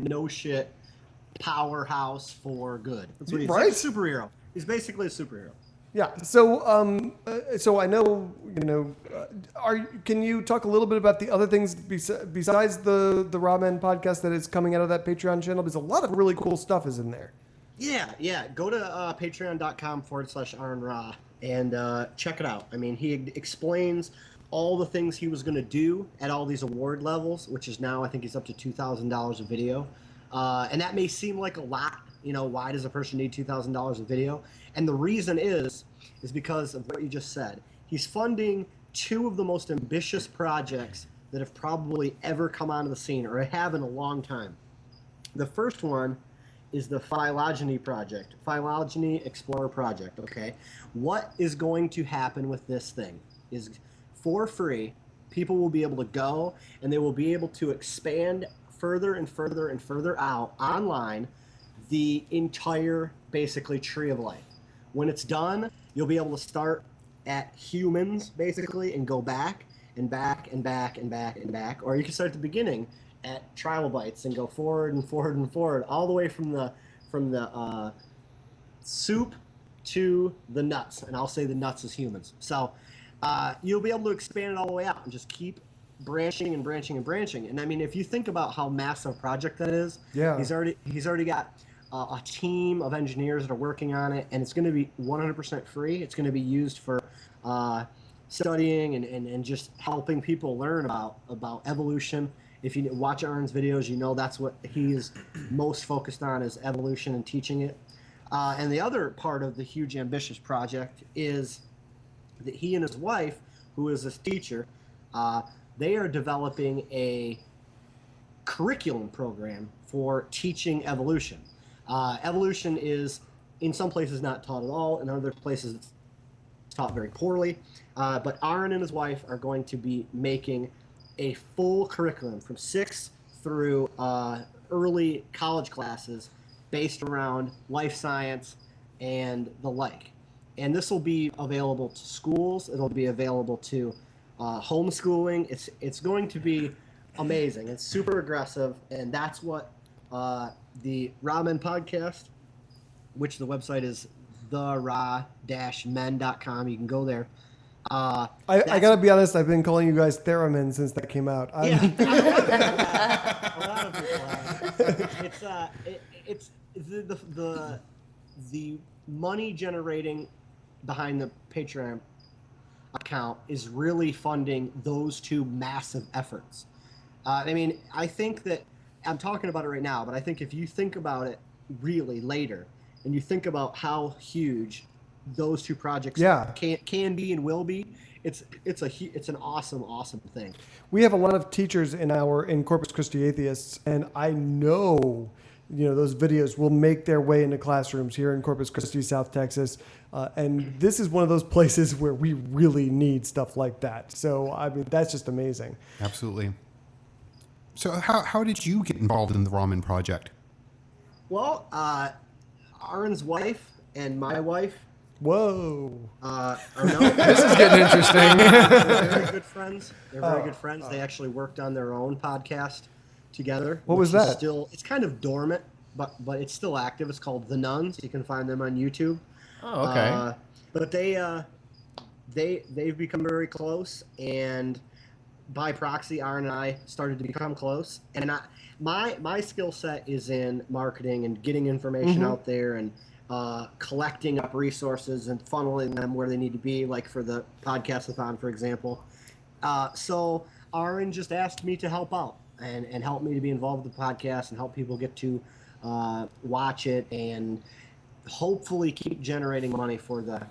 no shit powerhouse for good. That's what he's Right? like a superhero. He's basically a superhero. Yeah. So, so I know, can you talk a little bit about the other things besides the Ramen podcast that is coming out of that Patreon channel? Because a lot of really cool stuff is in there. Yeah. Go to patreon.com/Aaron Ra and check it out. I mean, he explains all the things he was going to do at all these award levels, which is now, I think he's up to $2,000 a video. And that may seem like a lot. Why does a person need $2,000 a video? And the reason is because of what you just said. He's funding two of the most ambitious projects that have probably ever come onto the scene, or have in a long time. The first one is the Phylogeny Project, Phylogeny Explorer Project, okay? What is going to happen with this thing is, for free, people will be able to go and they will be able to expand further and further and further out online the entire, basically, tree of life. When it's done, you'll be able to start at humans, basically, and go back and back and back and back and back. Or you can start at the beginning at trilobites and go forward and forward and forward, all the way from the soup to the nuts. And I'll say the nuts as humans. So you'll be able to expand it all the way out and just keep branching and branching and branching. And I mean, if you think about how massive a project that is, yeah, he's already got a team of engineers that are working on it, and it's going to be 100% free. It's going to be used for studying and just helping people learn about evolution. If you watch Aaron's videos, that's what he is most focused on, is evolution and teaching it. And the other part of the huge ambitious project is that he and his wife, who is a teacher, they are developing a curriculum program for teaching evolution. Evolution is, in some places, not taught at all. In other places, it's taught very poorly. But Aaron and his wife are going to be making a full curriculum from 6th through early college classes based around life science and the like. And this will be available to schools. It'll be available to homeschooling. It's going to be amazing. It's super aggressive, and that's what the Ramen podcast, which the website is thera-men.com. You can go there. I gotta be honest, I've been calling you guys Theremin since that came out. A lot of people have. It's the money generating behind the Patreon account is really funding those two massive efforts. I mean, I think that I'm talking about it right now, but I think if you think about it really later, and you think about how huge those two projects can be and will be, it's an awesome thing. We have a lot of teachers in Corpus Christi Atheists, and I know those videos will make their way into classrooms here in Corpus Christi, South Texas, and this is one of those places where we really need stuff like that. So I mean, that's just amazing. Absolutely. So how did you get involved in the Ramen project? Well, Aaron's wife and my wife. Whoa. This is getting interesting. They're very good friends. They actually worked on their own podcast together. What was that? It's kind of dormant, but it's still active. It's called The Nuns. You can find them on YouTube. Oh, okay. But they've become very close, and by proxy, Aaron and I started to become close. And my skill set is in marketing and getting information out there and collecting up resources and funneling them where they need to be, like for the podcast-a-thon, for example. So Aaron just asked me to help out and help me to be involved with the podcast and help people get to watch it and hopefully keep generating money for the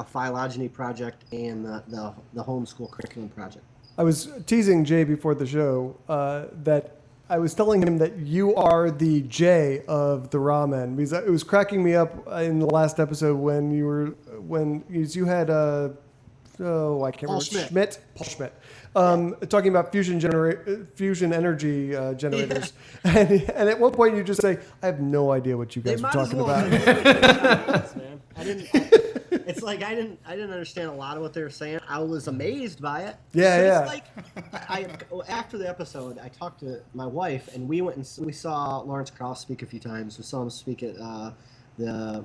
Phylogeny project and the homeschool curriculum project. I was teasing Jay before the show that I was telling him that you are the J of the Ramen, because it was cracking me up in the last episode when you had I can't remember, Paul Schmidt, talking about fusion energy generators, and at one point you just say, I have no idea what you guys are talking about. It's like I didn't understand a lot of what they were saying. I was amazed by it. Yeah, But yeah. It's like after the episode, I talked to my wife, and we went and we saw Lawrence Krauss speak a few times. We saw him speak at the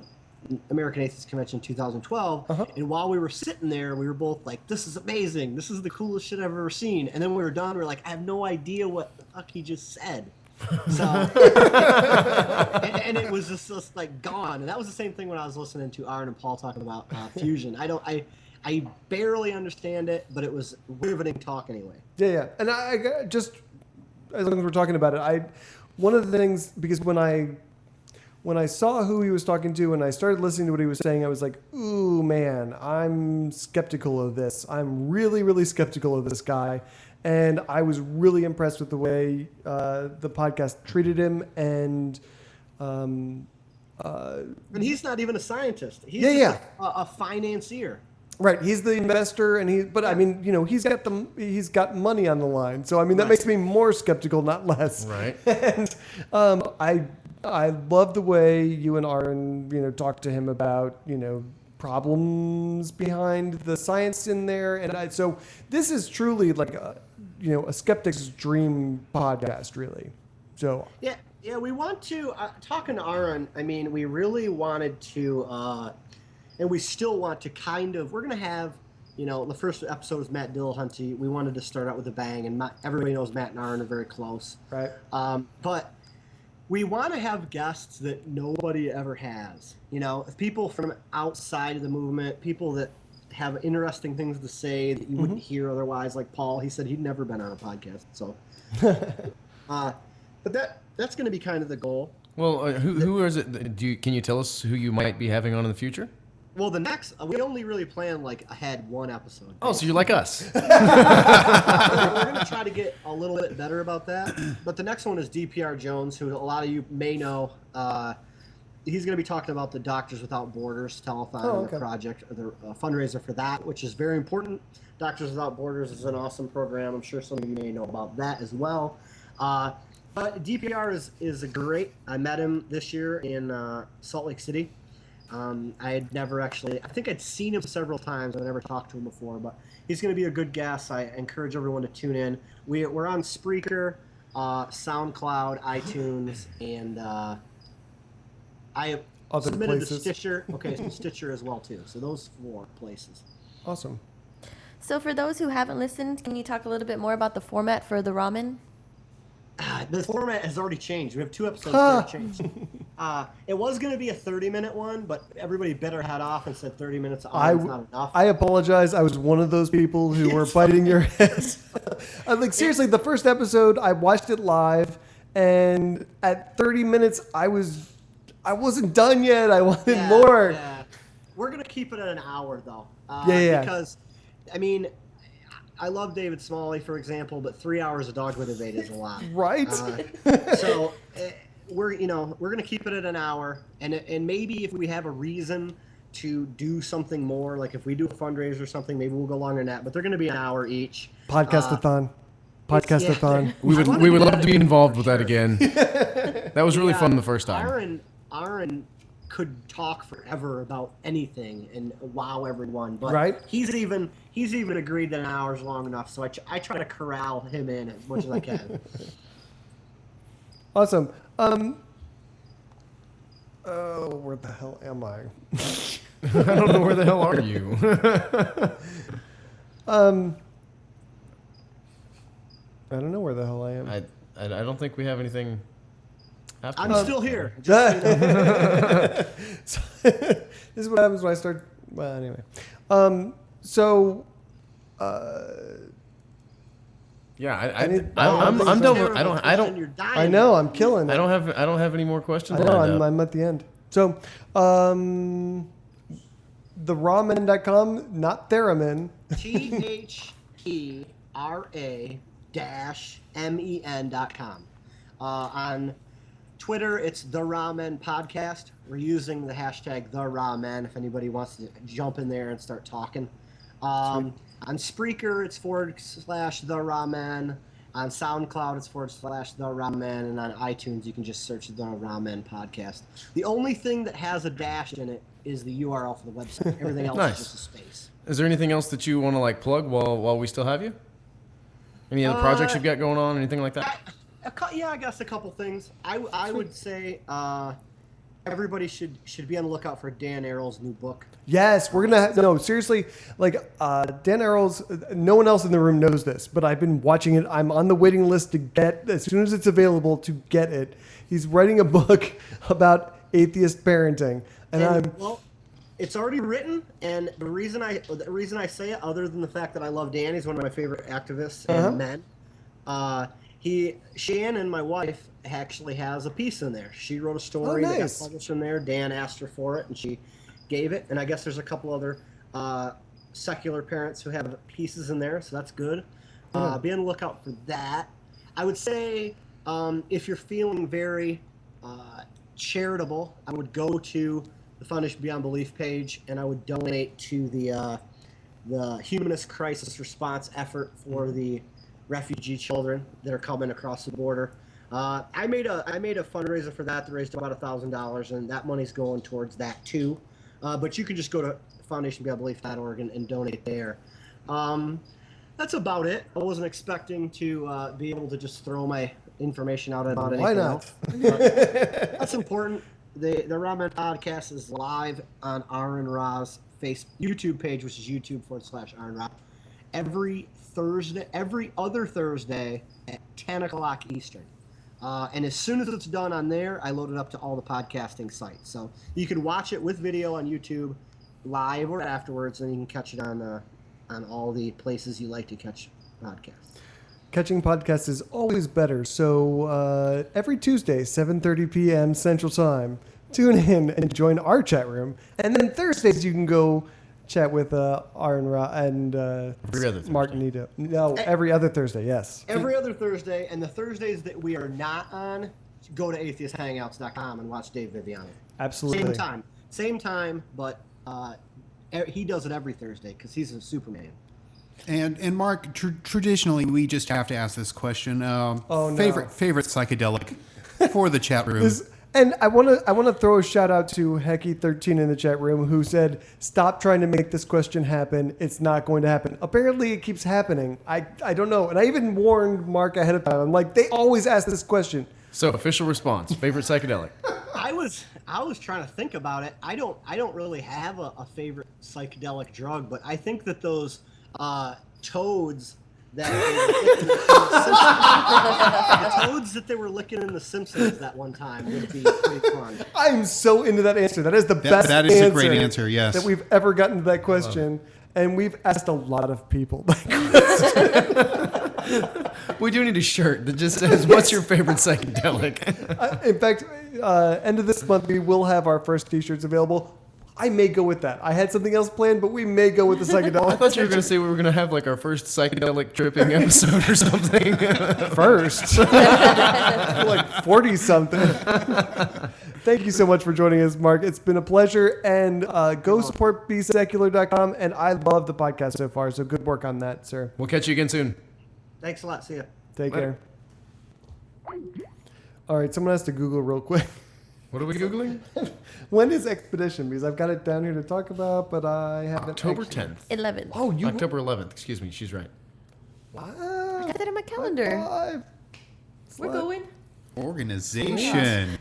American Atheist Convention 2012. And while we were sitting there, we were both like, "This is amazing! This is the coolest shit I've ever seen." And then we were done. We were like, "I have no idea what the fuck he just said." So, and it was just like gone. And that was the same thing when I was listening to Aaron and Paul talking about fusion. I barely understand it, but it was riveting talk anyway. Yeah. And I just, as long as we're talking about it, one of the things, because when I saw who he was talking to and I started listening to what he was saying, I was like, ooh, man, I'm skeptical of this. I'm really, really skeptical of this guy. And I was really impressed with the way the podcast treated him. And he's not even a scientist. He's a financier. Right, he's the investor, I mean, he's got money on the line. So I mean, that makes me more skeptical, not less. Right. And I love the way you and Aaron, talked to him about, problems behind the science in there. And so this is truly like a skeptic's dream podcast, really. So yeah, we want to talking to Aaron. I mean, we really wanted to, and we still want to we're gonna have, the first episode was Matt Dillahunty. We wanted to start out with a bang, and everybody knows Matt and Aaron are very close. Right. But we want to have guests that nobody ever has. People from outside of the movement, people that have interesting things to say that you wouldn't hear otherwise. Like Paul, he said he'd never been on a podcast. So, but that's going to be kind of the goal. Well, who is it? Can you tell us who you might be having on in the future? Well, the next, we only really plan ahead one episode. Oh, so you're like us. We're going to try to get a little bit better about that. But the next one is DPR Jones, who a lot of you may know. He's going to be talking about the Doctors Without Borders telethon and the project, or the fundraiser for that, which is very important. Doctors Without Borders is an awesome program. I'm sure some of you may know about that as well. But DPR is a great. I met him this year in Salt Lake City. I had never I think I'd seen him several times. I never talked to him before, but he's going to be a good guest. I encourage everyone to tune in. We're on Spreaker, SoundCloud, iTunes, and I Other submitted places. to Stitcher. Okay, so Stitcher as well too. So those 4 places. Awesome. So for those who haven't listened, can you talk a little bit more about the format for the ramen? The format has already changed. We have 2 episodes that already changed. It was going to be a 30-minute one, but everybody bit our head off and said 30 minutes is not enough. I apologize. I was one of those people who were biting your heads. Seriously, the first episode, I watched it live, and at 30 minutes, I wasn't done yet. I wanted more. Yeah. We're going to keep it at an hour, though. Because, I mean, I love David Smalley, for example, but 3 hours of dogwood debate is a lot. Right. So we're going to keep it at an hour, and maybe if we have a reason to do something more, like if we do a fundraiser or something, maybe we'll go longer than that. But they're going to be an hour each. Podcastathon. Podcastathon. We would love to be involved with that again. That was really fun the first time. Aaron could talk forever about anything and wow everyone, but right. he's even agreed that an hour is long enough. So I try to corral him in as much as I can. Awesome. Where the hell am I? I don't know, where the hell are you? I don't know where the hell I am. I don't think we have anything. I'm still here. So, this is what happens when I start. Well, anyway. Yeah, I'm done with. I don't. I know, I'm killing it. I don't have any more questions. I know, I'm at the end. So, theramen.com, not Theramin. THERA-MEN.com. On Twitter, it's The Ramen Podcast. We're using the hashtag The Ramen if anybody wants to jump in there and start talking. On Spreaker, it's / The Ramen. On SoundCloud, it's / The Ramen. And on iTunes, you can just search The Ramen Podcast. The only thing that has a dash in it is the URL for the website. Everything else Nice. is just a space. Is there anything else that you want to like plug while we still have you? Any other projects you've got going on? Anything like that? I guess a couple things. I would say everybody should be on the lookout for Dan Arrow's new book. Yes, we're gonna. No, seriously, like Dan Arrow's. No one else in the room knows this, but I've been watching it. I'm on the waiting list to get as soon as it's available to get it. He's writing a book about atheist parenting, and well, it's already written. And the reason I say it, other than the fact that I love Dan, he's one of my favorite activists and men. Shannon, my wife, actually has a piece in there. She wrote a story that got published in there. Dan asked her for it, and she gave it. And I guess there's a couple other secular parents who have pieces in there, so that's good. Be on the lookout for that. I would say if you're feeling very charitable, I would go to the Foundation Beyond Belief page, and I would donate to the Humanist Crisis Response effort for the refugee children that are coming across the border. I made a fundraiser for that raised about $1,000, and that money's going towards that too. But you can just go to foundationbeyondbelief.org and donate there. That's about it. I wasn't expecting to be able to just throw my information out about anything else. That's important. The Ramen Podcast is live on Aaron Ra's YouTube page, which is YouTube.com/Aaron Ra. Every other Thursday at 10 o'clock Eastern. And as soon as it's done on there, I load it up to all the podcasting sites. So you can watch it with video on YouTube live or afterwards, and you can catch it on all the places you like to catch podcasts. catching podcasts is always better. So every Tuesday, 7:30 p.m. Central Time, tune in and join our chat room. And then Thursdays, you can go chat with Aaron Ra and Mark Nito. No, every other Thursday, yes. Every other Thursday, and the Thursdays that we are not on, go to atheisthangouts.com and watch Dave Viviani. Absolutely. Same time, but he does it every Thursday because he's a Superman. And Mark, traditionally, we just have to ask this question. Favorite psychedelic for the chat room. And I want to throw a shout out to Hecky13 in the chat room who said, "Stop trying to make this question happen. It's not going to happen." Apparently, it keeps happening. I don't know. And I even warned Mark ahead of time. I'm like, they always ask this question. So, official response: favorite psychedelic. I was trying to think about it. I don't really have a favorite psychedelic drug, but I think that those toads that they were licking in the Simpsons that one time would be pretty fun. I'm so into that answer. That is the best That is a great answer, yes. That we've ever gotten to that question. And we've asked a lot of people that question. We do need a shirt that just says, "What's your favorite psychedelic?" In fact, end of this month, we will have our first T-shirts available. I may go with that. I had something else planned, but we may go with the psychedelic. I thought you were going to say we were going to have like our first psychedelic tripping episode or something. First. Like 40-something. Thank you so much for joining us, Mark. It's been a pleasure. And go support BeSecular.com. And I love the podcast so far, so good work on that, sir. We'll catch you again soon. Thanks a lot. See ya. Take care. All right, someone has to Google real quick. What are we Googling? When is Expedition? Because I've got it down here to talk about, but I haven't. October 10th. 11th. Oh, October 11th. Excuse me. She's right. I got that in my calendar. We're going. Organization.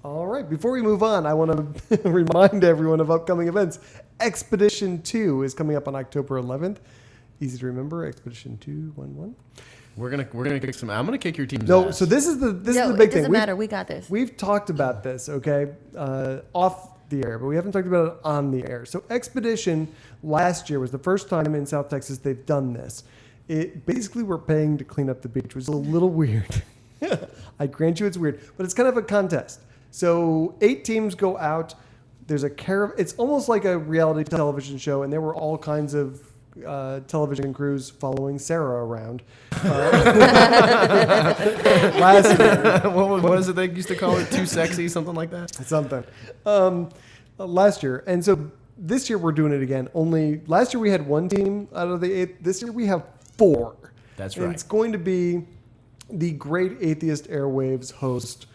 All right. Before we move on, I want to remind everyone of upcoming events. Expedition 2 is coming up on October 11th. Easy to remember. Expedition 211. We're gonna kick some. I'm gonna kick your team's No, ass. so this is the big thing. It doesn't matter. We got this. We've talked about this, okay, off the air, but we haven't talked about it on the air. So Expedition last year was the first time in South Texas they've done this. It basically we're paying to clean up the beach, which is a little weird. I grant you it's weird, but it's kind of a contest. So 8 teams go out. There's a It's almost like a reality television show, and there were all kinds of television crews following Sarah around. Last year. what is it they used to call it? Too sexy, something like that? Something. Last year. And so this year we're doing it again. Only last year we had 1 team out of the 8. This year we have 4. That's and right. it's going to be the great Atheist Airwaves host,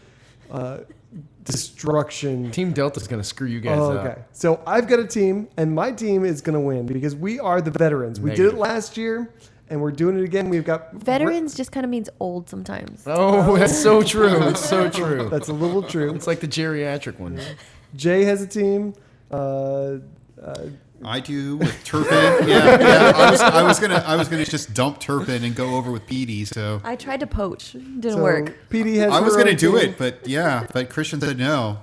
destruction. Team Delta's going to screw you guys Okay. up. So I've got a team, and my team is going to win because we are the veterans. We did Negative. it last year, and we're doing it again. We've got Veterans just kind of means old sometimes. Oh, that's so true. It's so true. That's a little true. It's like the geriatric one. Jay has a team. I do with Turpin. Yeah. I was gonna just dump Turpin and go over with Petey. So I tried to poach. Didn't So work. PD has. I was her gonna own do team. it, but Christian said no.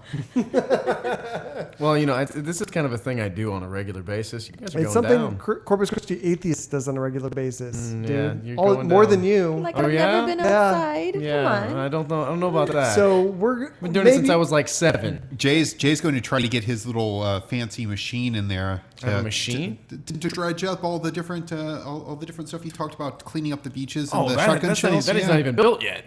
Well, this is kind of a thing I do on a regular basis. You guys are It's going something down. Corpus Christi Atheist does on a regular basis. Yeah, dude. you're All, going more down. than you. Like Oh, I've yeah? never been Yeah. outside. Yeah, Come on. I don't know about that. So we're I've been doing it since I was like 7. Jay's going to try to get his little fancy machine in there. A machine? to dredge up all the different all the different stuff you talked about, cleaning up the beaches and Oh, the that, shotgun that's shells. that is Yeah. not even built yet.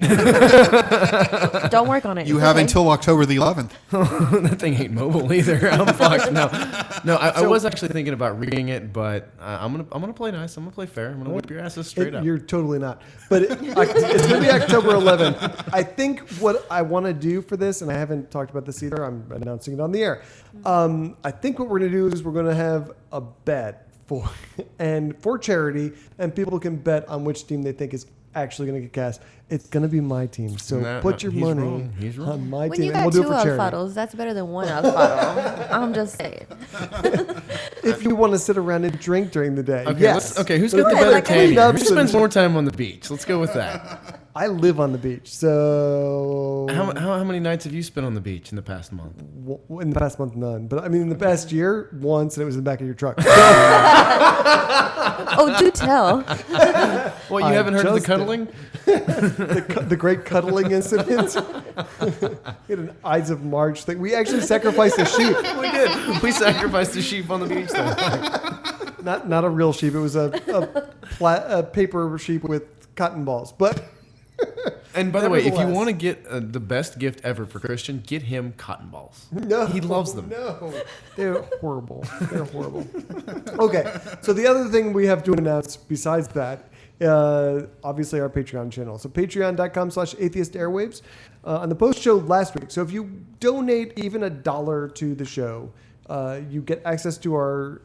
Don't work on it. You It's have okay. until October the 11th. That thing ain't mobile either. I'm fucked. No. I was actually thinking about rigging it, but I'm gonna play nice. I'm gonna play fair. I'm gonna whip your asses straight up. You're totally not. But it's going to be October 11th. I think what I want to do for this, and I haven't talked about this either, I'm announcing it on the air. I think what we're going to do is we're going to have a bet for charity, and people can bet on which team they think is actually going to get cast. It's going to be my team. So Nah, put your he's money wrong. He's wrong. on my When team, you and we'll got do it two for charity. Alfados, that's better than one Alfado. I'm just saying. If you want to sit around and drink during the day, Okay, yes. who's But got the if you better wanna clean tan? up Who some- spends more time on the beach? Let's go with that. I live on the beach, so How many nights have you spent on the beach in the past month? in the past month, none. But I mean, in the past year, once, and it was in the back of your truck. Oh, do tell. What, you I haven't heard of the just did. cuddling? The great cuddling incident. We had an Ides of March thing. We actually sacrificed a sheep. We did. We sacrificed a sheep on the beach though. Not a real sheep. It was a paper sheep with cotton balls. But And by the way, if you Nevertheless. want to get the best gift ever for Christian, get him cotton balls. no, He loves them. No, they're horrible. They're horrible. Okay, so the other thing we have to announce besides that, obviously our Patreon channel. So patreon.com/Atheist Airwaves. On the post show last week. So if you donate even $1 to the show, you get access to our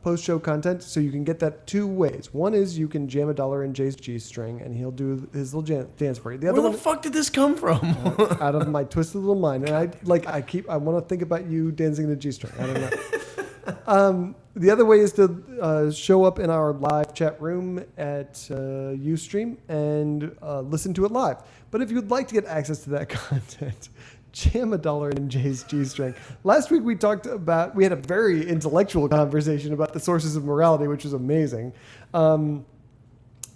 post show content. So you can get that two ways. One is you can jam $1 in Jay's G string and he'll do his little dance for you. The other Where the one fuck did this come from? out of my twisted little mind. And I want to think about you dancing the G string. I don't know. The other way is to show up in our live chat room at Ustream and listen to it live. But if you'd like to get access to that content, jam $1 in Jay's G string. Last week we had a very intellectual conversation about the sources of morality, which was amazing.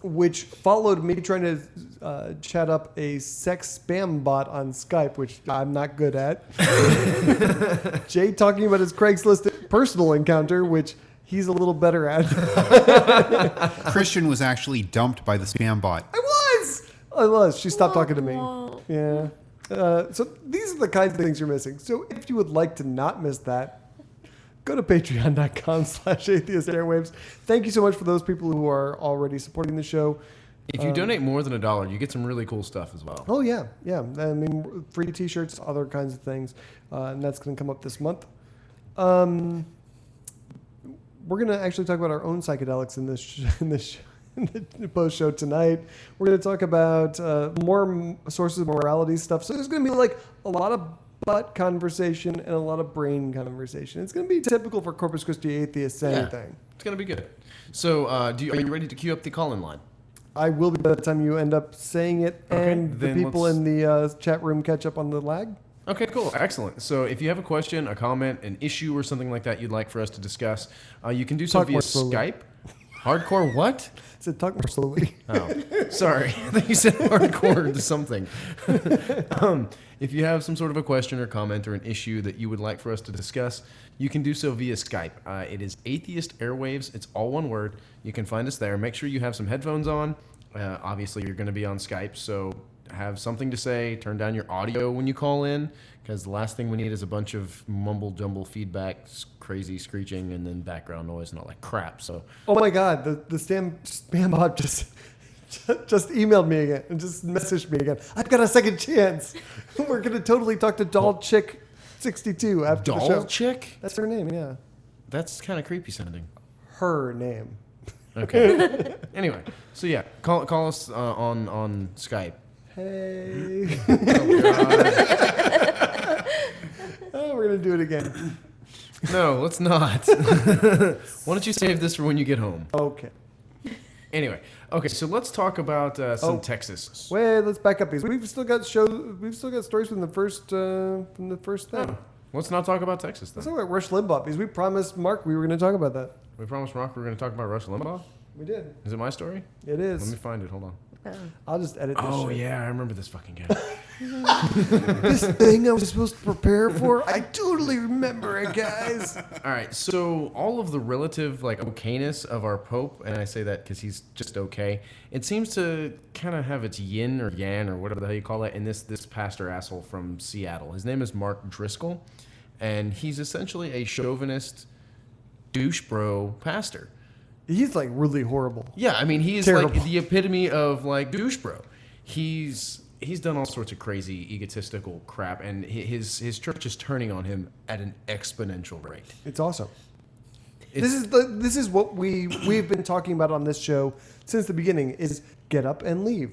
Which followed me trying to chat up a sex spam bot on Skype, which I'm not good at. Jay talking about his Craigslist personal encounter, which he's a little better at. Christian was actually dumped by the spam bot. I was. She stopped talking to me. Yeah. So these are the kinds of things you're missing. So if you would like to not miss that, go to patreon.com/Atheist Airwaves. Thank you so much for those people who are already supporting the show. If you donate more than $1, you get some really cool stuff as well. Oh, yeah. Yeah. I mean, free T-shirts, other kinds of things. And that's going to come up this month. We're going to actually talk about our own psychedelics in the post show tonight. We're going to talk about more sources of morality stuff. So there's going to be like a lot of butt conversation and a lot of brain conversation. It's going to be typical for Corpus Christi atheists, anything. It's going to be good. So are you ready to queue up the call-in line? I will be by the time you end up saying it and the then people let's- in the chat room catch up on the lag. Okay, cool. Excellent. So if you have a question, a comment, an issue, or something like that you'd like for us to discuss, you can do so Talk via more slowly. Skype. Hardcore what? So talk more slowly. Oh, sorry. I thought you said hardcore to something. If you have some sort of a question or comment or an issue that you would like for us to discuss, you can do so via Skype. It is Atheist Airwaves. It's all one word. You can find us there. Make sure you have some headphones on. Obviously, you're going to be on Skype, so have something to say. Turn down your audio when you call in, because the last thing we need is a bunch of mumble-jumble feedback, crazy screeching, and then background noise and all that crap. So Oh my God, the spam bot just just emailed me again and just messaged me again. I've got a second chance. We're going to totally talk to Doll Chick 62 after the show. Doll Chick? That's her name, yeah. That's kind of creepy sounding. Her name. Okay. Anyway, so yeah, call us on Skype. Hey. Oh, God. Oh, we're going to do it again. No, let's not. Why don't you save this for when you get home? Okay. Anyway, okay, so let's talk about some Texas. Wait, let's back up because we've still got stories from the first thing. Let's not talk about Texas Let's then. talk about Rush Limbaugh because we promised Mark we were going to talk about that. We promised Rock we were going to talk about Rush Limbaugh. We did. Is it my story? It is. Let me find it. Hold on. I'll just edit this Oh shit. yeah, I remember this fucking guy. This thing I was supposed to prepare for, I totally remember it, guys. All right, so all of the relative like okayness of our Pope, and I say that because he's just okay, it seems to kind of have its yin or yang or whatever the hell you call it in this pastor asshole from Seattle. His name is Mark Driscoll, and he's essentially a chauvinist douche bro pastor. He's like really horrible. Yeah, I mean, he is Terrible. like the epitome of like douche bro. He's done all sorts of crazy egotistical crap, and his church is turning on him at an exponential rate. It's awesome. It's- This is what we've been talking about on this show since the beginning is get up and leave.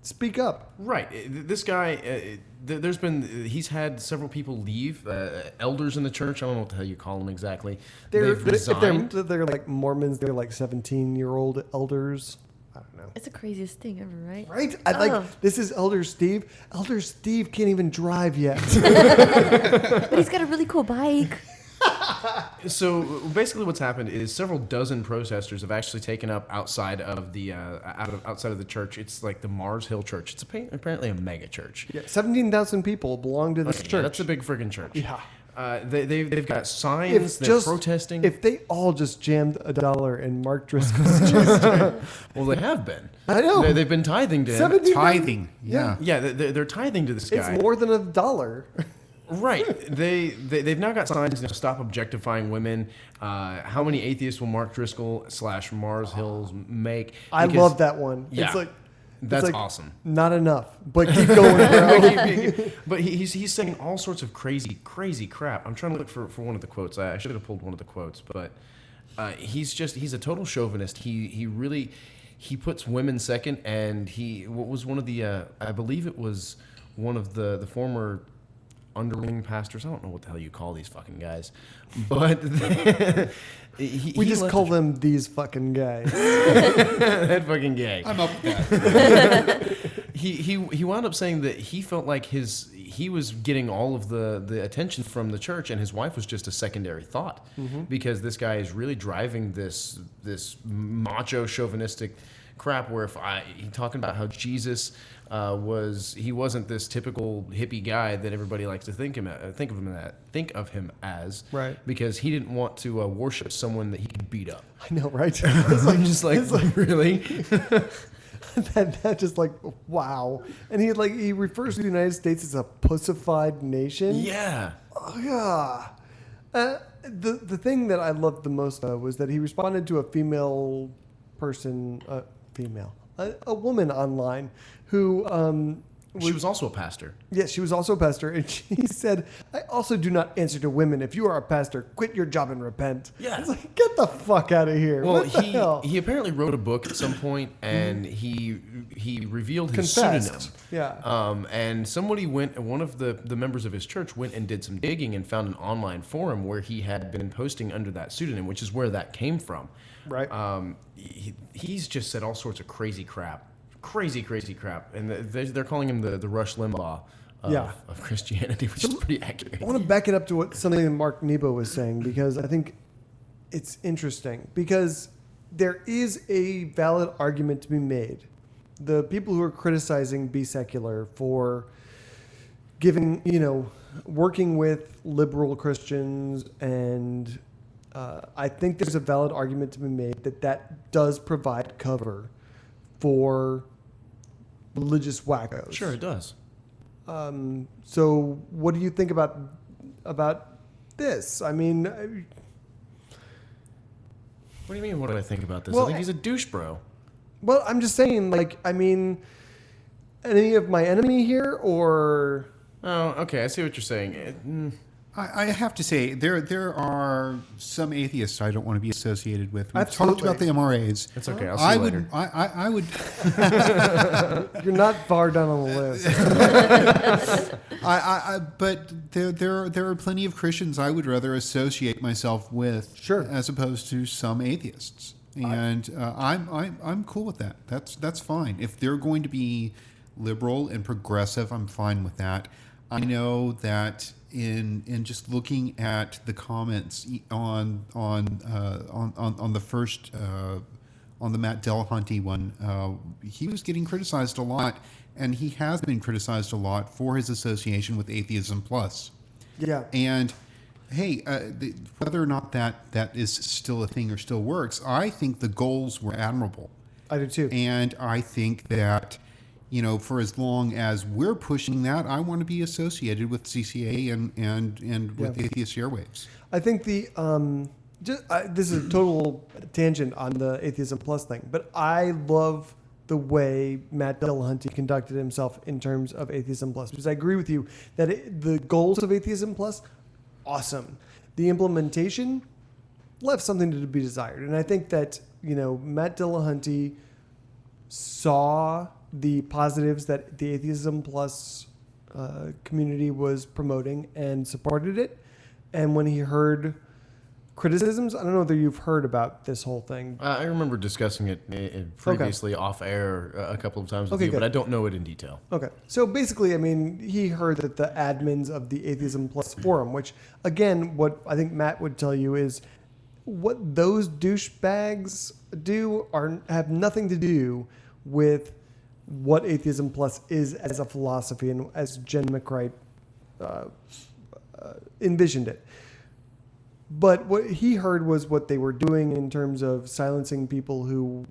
Speak up. Right. This guy, he's had several people leave, elders in the church. I don't know what the hell you call them exactly. They've resigned. If they're like Mormons, they're like 17-year-old elders. I don't know. It's the craziest thing ever, right? Right? This is Elder Steve. Elder Steve can't even drive yet. But he's got a really cool bike. So basically, what's happened is several dozen protesters have actually taken up outside of the outside of the church. It's like the Mars Hill Church. It's apparently a mega church. Yeah, 17,000 people belong to this Yeah, church. that's a big friggin' church. Yeah. They've got signs. They're protesting. If they all just jammed $1 in Mark Driscoll's juice, Well, they have been. I know. They've been tithing to him. 17 Tithing. Yeah. Yeah, they're tithing to this guy. it's more than $1. Right. They've now got signs to stop objectifying women. How many atheists will Mark Driscoll / Mars Hills make? I Because- love that one. Yeah. It's like That's like, awesome. Not enough, but keep going, bro. But he's saying all sorts of crazy crap. I'm trying to look for one of the quotes. I should have pulled one of the quotes, but he's a total chauvinist. He really puts women second, and what was one of the I believe it was one of the former underling pastors. I don't know what the hell you call these fucking guys, but We just call them these fucking guys. that fucking gay. I'm up with that. He wound up saying that he felt like he was getting all of the attention from the church, and his wife was just a secondary thought, because this guy is really driving this macho chauvinistic crap. Where he's talking about how Jesus wasn't this typical hippie guy that everybody likes to think of him as, Right. Because he didn't want to worship someone that he could beat up. I know, right? I'm just like, really? that just like wow. And he refers to the United States as a pussified nation. Yeah. Oh, yeah. The thing that I loved the most though was that he responded to a female person, a woman online who She was also a pastor. yes, she was also a pastor, and she said, "I also do not answer to women. If you are a pastor, quit your job and repent." Yeah. It's like, get the fuck out of here. Well, What the hell? he apparently wrote a book at some point, and he revealed his Confessed. pseudonym. Yeah. And somebody one of the members of his church went and did some digging and found an online forum where he had been posting under that pseudonym, which is where that came from. Right. He's just said all sorts of crazy crap, and they're calling him the Rush Limbaugh of Christianity, which is pretty accurate. I want to back it up to something that Mark Nebo was saying, because I think it's interesting, because there is a valid argument to be made. The people who are criticizing Be Secular for giving, working with liberal Christians, and I think there's a valid argument to be made that does provide cover for religious wackos. Sure, it does. So what do you think about this? I mean, What do you mean? What do I think about this? Well, I think he's a douche bro. Well, I'm just saying, like, I mean, enemy of my enemy here, or Oh, okay. I see what you're saying. I have to say, there are some atheists I don't want to be associated with. We've Absolutely. talked about the MRAs. It's okay. I'll see you later. I would. you're not far down on the list. But there are plenty of Christians I would rather associate myself with, Sure. as opposed to some atheists. And I'm cool with that. That's fine. If they're going to be liberal and progressive, I'm fine with that. I know that in just looking at the comments on the first on the Matt Dillahunty one, he was getting criticized a lot, and he has been criticized a lot for his association with Atheism Plus. Yeah. And hey, whether or not that is still a thing or still works, I think the goals were admirable. I do too. And I think that, for as long as we're pushing that, I want to be associated with CCA and with Atheist Airwaves. I think this is a total tangent on the Atheism Plus thing, but I love the way Matt Dillahunty conducted himself in terms of Atheism Plus, because I agree with you that the goals of Atheism Plus, awesome. The implementation left something to be desired. And I think that, Matt Dillahunty saw the positives that the Atheism Plus community was promoting and supported it. And when he heard criticisms, I don't know whether you've heard about this whole thing. I remember discussing it previously off air a couple of times with you, good. but I don't know it in detail. Okay. So basically, I mean, he heard that the admins of the Atheism Plus forum, which, again, what I think Matt would tell you is what those douchebags do have nothing to do with what Atheism Plus is as a philosophy and as Jen McCright envisioned it. But what he heard was what they were doing in terms of silencing people who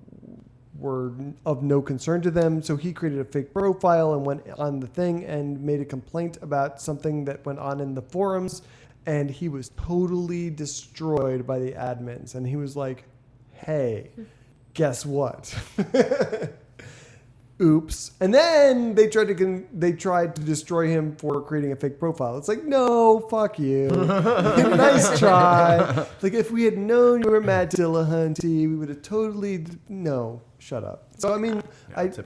were of no concern to them. So he created a fake profile and went on the thing and made a complaint about something that went on in the forums. And he was totally destroyed by the admins. And he was like, hey, guess what? Oops. And then they tried to destroy him for creating a fake profile. It's like, no, fuck you. Nice try. Like, if we had known you were Matt Dillahunty, we would have totally... No, shut up. So, I mean,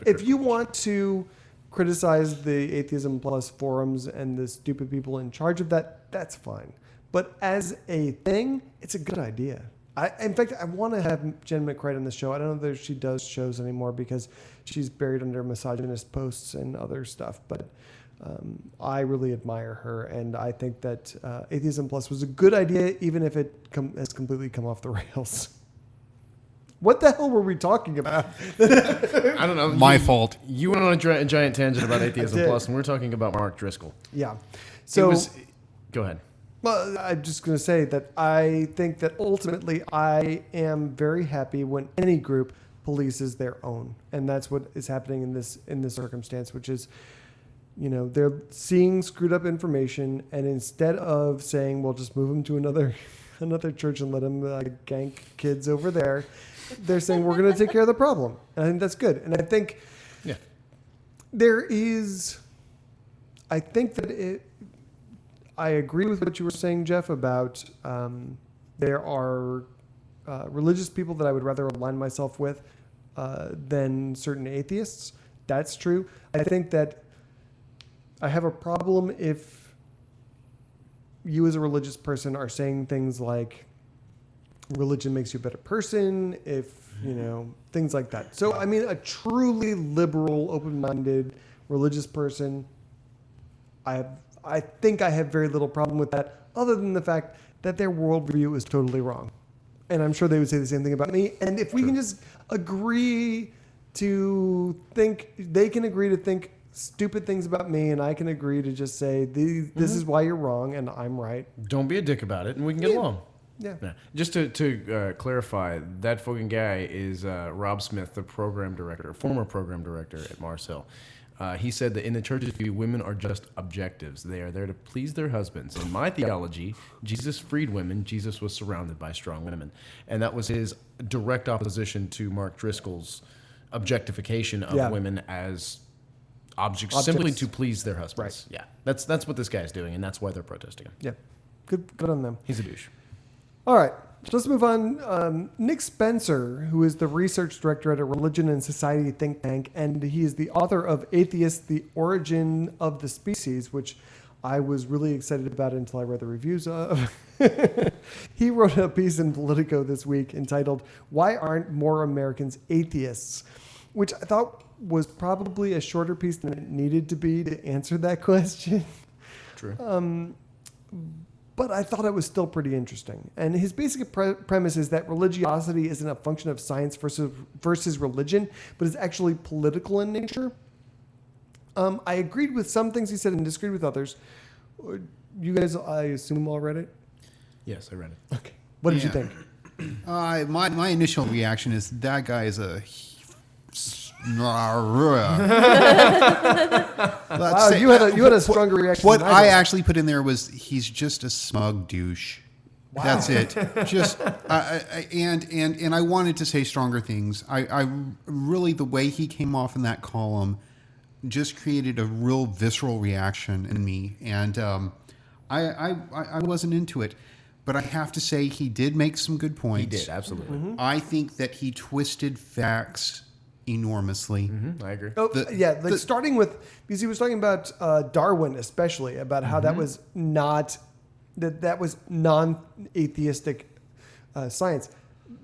if you want to criticize the Atheism Plus forums and the stupid people in charge of that, that's fine. But as a thing, it's a good idea. In fact, I want to have Jen McCright on the show. I don't know if she does shows anymore because she's buried under misogynist posts and other stuff. But I really admire her, and I think that Atheism Plus was a good idea, even if it has completely come off the rails. What the hell were we talking about? I don't know. My fault. You went on a giant tangent about Atheism Plus, and we're talking about Mark Driscoll. Yeah. So Go ahead. Well, I'm just going to say that I think that ultimately I am very happy when any group polices their own. And that's what is happening in this circumstance, which is, they're seeing screwed up information, and instead of saying, well, just move them to another church and let them gank kids over there, they're saying we're going to take care of the problem. And I think that's good. And I think I agree with what you were saying, Jeff, about there are religious people that I would rather align myself with than certain atheists. That's true. I think that I have a problem if you as a religious person are saying things like religion makes you a better person, things like that. So, I mean, a truly liberal, open-minded religious person, I think I have very little problem with that, other than the fact that their worldview is totally wrong. And I'm sure they would say the same thing about me. And if we can just agree to think, they can agree to think stupid things about me, and I can agree to just say, this is why you're wrong and I'm right. Don't be a dick about it, and we can get along. Yeah. Just to clarify, that fucking guy is Rob Smith, the former program director at Mars Hill. He said that in the church's view, women are just objectives. They are there to please their husbands. In my theology, Jesus freed women. Jesus was surrounded by strong women. And that was his direct opposition to Mark Driscoll's objectification of Yeah. women as objects simply to please their husbands. Right. Yeah, that's what this guy's doing, and that's why they're protesting him. Yeah. Good on them. He's a douche. All right. So let's move on. Nick Spencer, who is the research director at a religion and society think tank, and he is the author of Atheist, The Origin of the Species, which I was really excited about until I read the reviews of. He wrote a piece in Politico this week entitled, "Why Aren't More Americans Atheists?" which I thought was probably a shorter piece than it needed to be to answer that question. True. But I thought it was still pretty interesting. And his basic premise is that religiosity isn't a function of science versus religion, but is actually political in nature. I agreed with some things he said and disagreed with others. You guys, I assume, all read it? Yes, I read it. Okay. What did you Yeah. think? My initial reaction is that guy is a. Wow, you had a stronger reaction. What than I did. actually put in there was he's just a smug douche. That's it. Just and I wanted to say stronger things. I really, the way he came off in that column just created a real visceral reaction in me, and I wasn't into it. But I have to say he did make some good points. He did, absolutely. I think that he twisted facts enormously. I agree. Oh, starting with, because he was talking about Darwin, especially about how that was not that was non-atheistic science.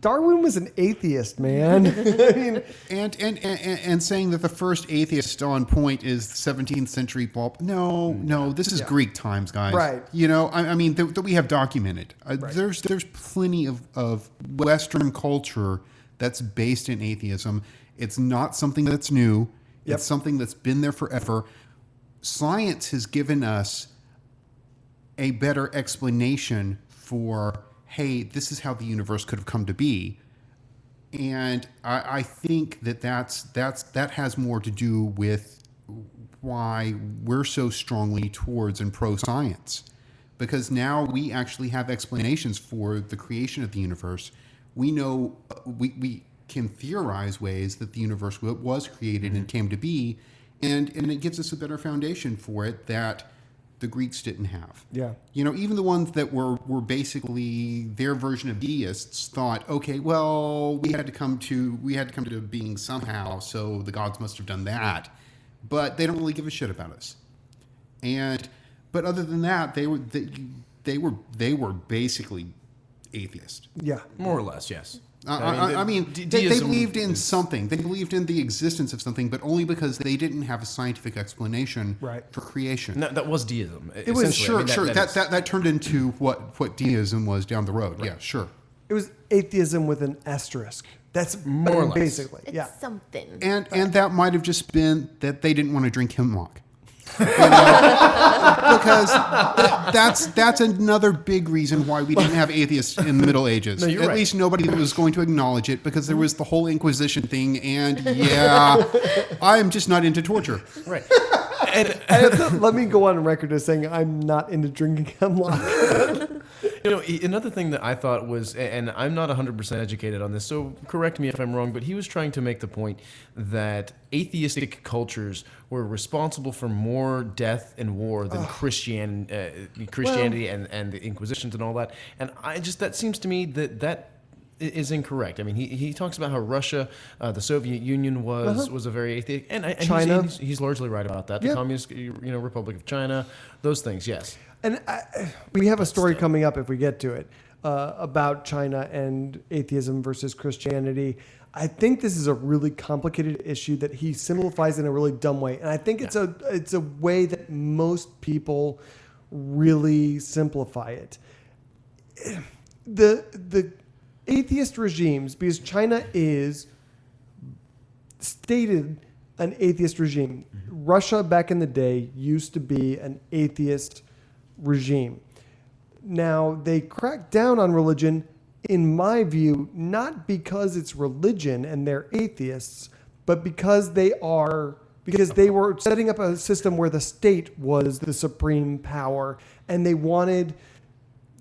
Darwin was an atheist, man. I mean, and saying that the first atheist on point is 17th century pulp. No, this is Greek times, guys. Right. You know, I mean, that we have documented. There's plenty of Western culture that's based in atheism. It's not something that's new. Yep. It's something that's been there forever. Science has given us a better explanation for, hey, this is how the universe could have come to be. And I think that that has more to do with why we're so strongly towards and pro-science. Because now we actually have explanations for the creation of the universe. We know we can theorize ways that the universe was created and came to be, and it gives us a better foundation for it that the Greeks didn't have. Yeah. You know, even the ones that were basically their version of deists thought, okay, well, we had to come to being somehow, so the gods must have done that. But they don't really give a shit about us. But other than that, they were basically atheist. yeah. More or less, yes. I mean, they deism believed in is- something. They believed in the existence of something, but only because they didn't have a scientific explanation Right. for creation. No, that was deism. It was essentially. sure. That is- That turned into what deism was down the road. Yeah, sure. It was atheism with an asterisk. That's More or less. basically. It's Yeah. something. And that might have just been that they didn't want to drink hemlock. You know? Because that's another big reason why we didn't have atheists in the Middle Ages. No, you're At right. least nobody was going to acknowledge it because there was the whole Inquisition thing, and yeah, I'm just not into torture. Right. Let me go on record as saying I'm not into drinking hemlock. You know, another thing that I thought was, and I'm not 100% educated on this, so correct me if I'm wrong, but he was trying to make the point that atheistic cultures were responsible for more death and war than Christianity and the Inquisitions and all that. And that seems to me that is incorrect. I mean, he talks about how Russia, the Soviet Union was a very atheistic, and China. he's largely right about that. The Yep. Communist, Republic of China, those things, yes. And we have a story coming up if we get to it about China and atheism versus Christianity. I think this is a really complicated issue that he simplifies in a really dumb way, and I think it's a way that most people really simplify it. The atheist regimes, because China is stated an atheist regime. Russia back in the day used to be an atheist regime. Now, they cracked down on religion, in my view, not because it's religion and they're atheists, but because they were setting up a system where the state was the supreme power and they wanted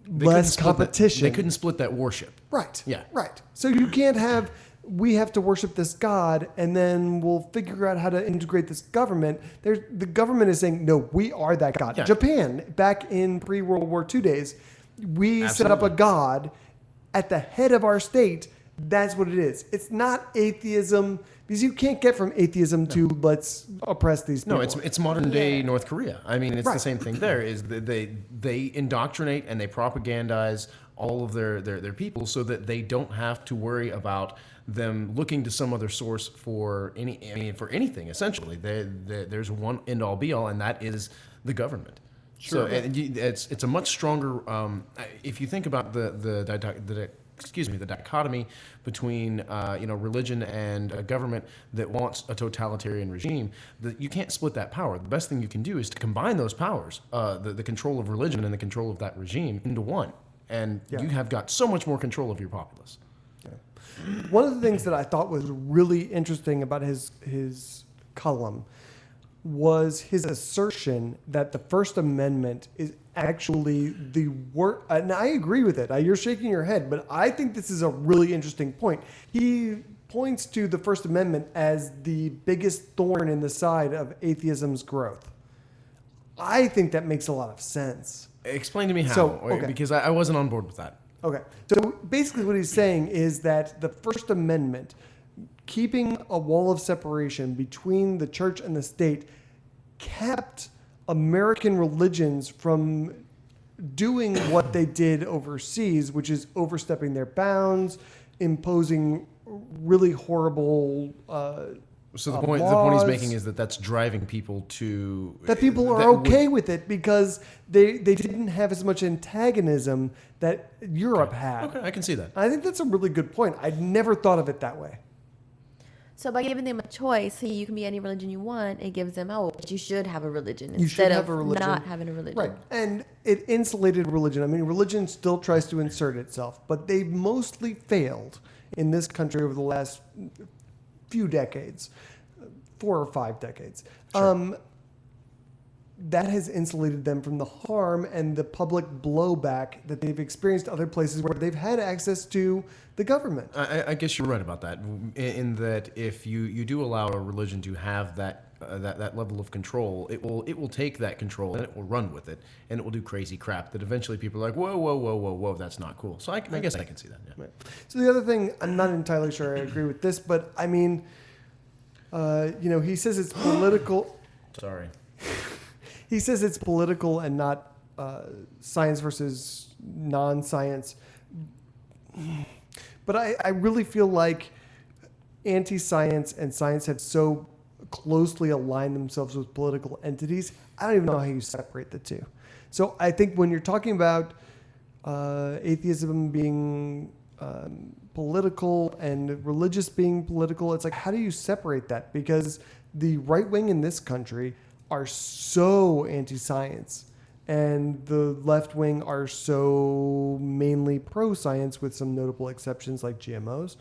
less competition. They couldn't split that worship. Right. Yeah. Right. So you can't have we have to worship this God, and then we'll figure out how to integrate this government. The government is saying, no, we are that God. Yeah. Japan, back in pre-World War II days, we set up a Absolutely. God at the head of our state. That's what it is. It's not atheism, because you can't get from atheism to let's oppress these people. No, it's modern day North Korea. I mean, it's Right. the same thing there. Is that they indoctrinate and they propagandize all of their people so that they don't have to worry about them looking to some other source for for anything. Essentially, there's one end all be all, and that is the government. Sure. So it's a much stronger. If you think about the dichotomy between religion and a government that wants a totalitarian regime, that you can't split that power. The best thing you can do is to combine those powers, the control of religion and the control of that regime, into one, and you have got so much more control of your populace. One of the things that I thought was really interesting about his column was his assertion that the First Amendment is actually the work. And I agree with it. You're shaking your head, but I think this is a really interesting point. He points to the First Amendment as the biggest thorn in the side of atheism's growth. I think that makes a lot of sense. Explain to me how, So, because I wasn't on board with that. Okay. So basically what he's saying is that the First Amendment, keeping a wall of separation between the church and the state, kept American religions from doing what they did overseas, which is overstepping their bounds, imposing really horrible So the point he's laws. making is that that's driving people to That people are okay with it because they didn't have as much antagonism that Europe had. Okay, I can see that. I think that's a really good point. I'd never thought of it that way. So by giving them a choice, so you can be any religion you want, it gives them, but you should have a religion You should instead have of a religion. not having a religion. Right. And it insulated religion. I mean, religion still tries to insert itself, but they've mostly failed in this country over the last few decades, 4 or 5 decades. Sure. That has insulated them from the harm and the public blowback that they've experienced other places where they've had access to the government. I guess you're right about that. In that, if you do allow a religion to have that level of control, it will take that control and it will run with it, and it will do crazy crap that eventually people are like, whoa, that's not cool. So I guess I can see that. Yeah. Right. So the other thing, I'm not entirely sure I agree with this, but I mean, he says it's political. Sorry. He says it's political and not science versus non-science. But I really feel like anti-science and science have so closely aligned themselves with political entities. I don't even know how you separate the two. So I think when you're talking about atheism being political and religious being political, it's like, how do you separate that? Because the right wing in this country are so anti-science, and the left wing are so mainly pro-science, with some notable exceptions like GMOs,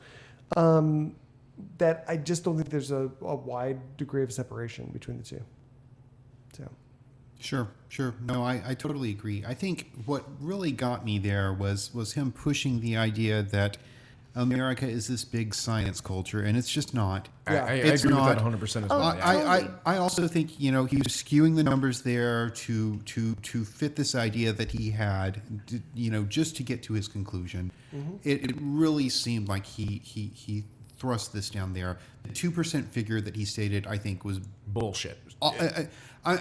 that I just don't think there's a wide degree of separation between the two. So. Sure. No, I totally agree. I think what really got me there was him pushing the idea that America is this big science culture, and it's just not. Yeah. I It's agree not. with that 100% as well. I also think he was skewing the numbers there to fit this idea that he had, just to get to his conclusion. Mm-hmm. It really seemed like he thrust this down there. The 2% figure that he stated, I think, was Bullshit. and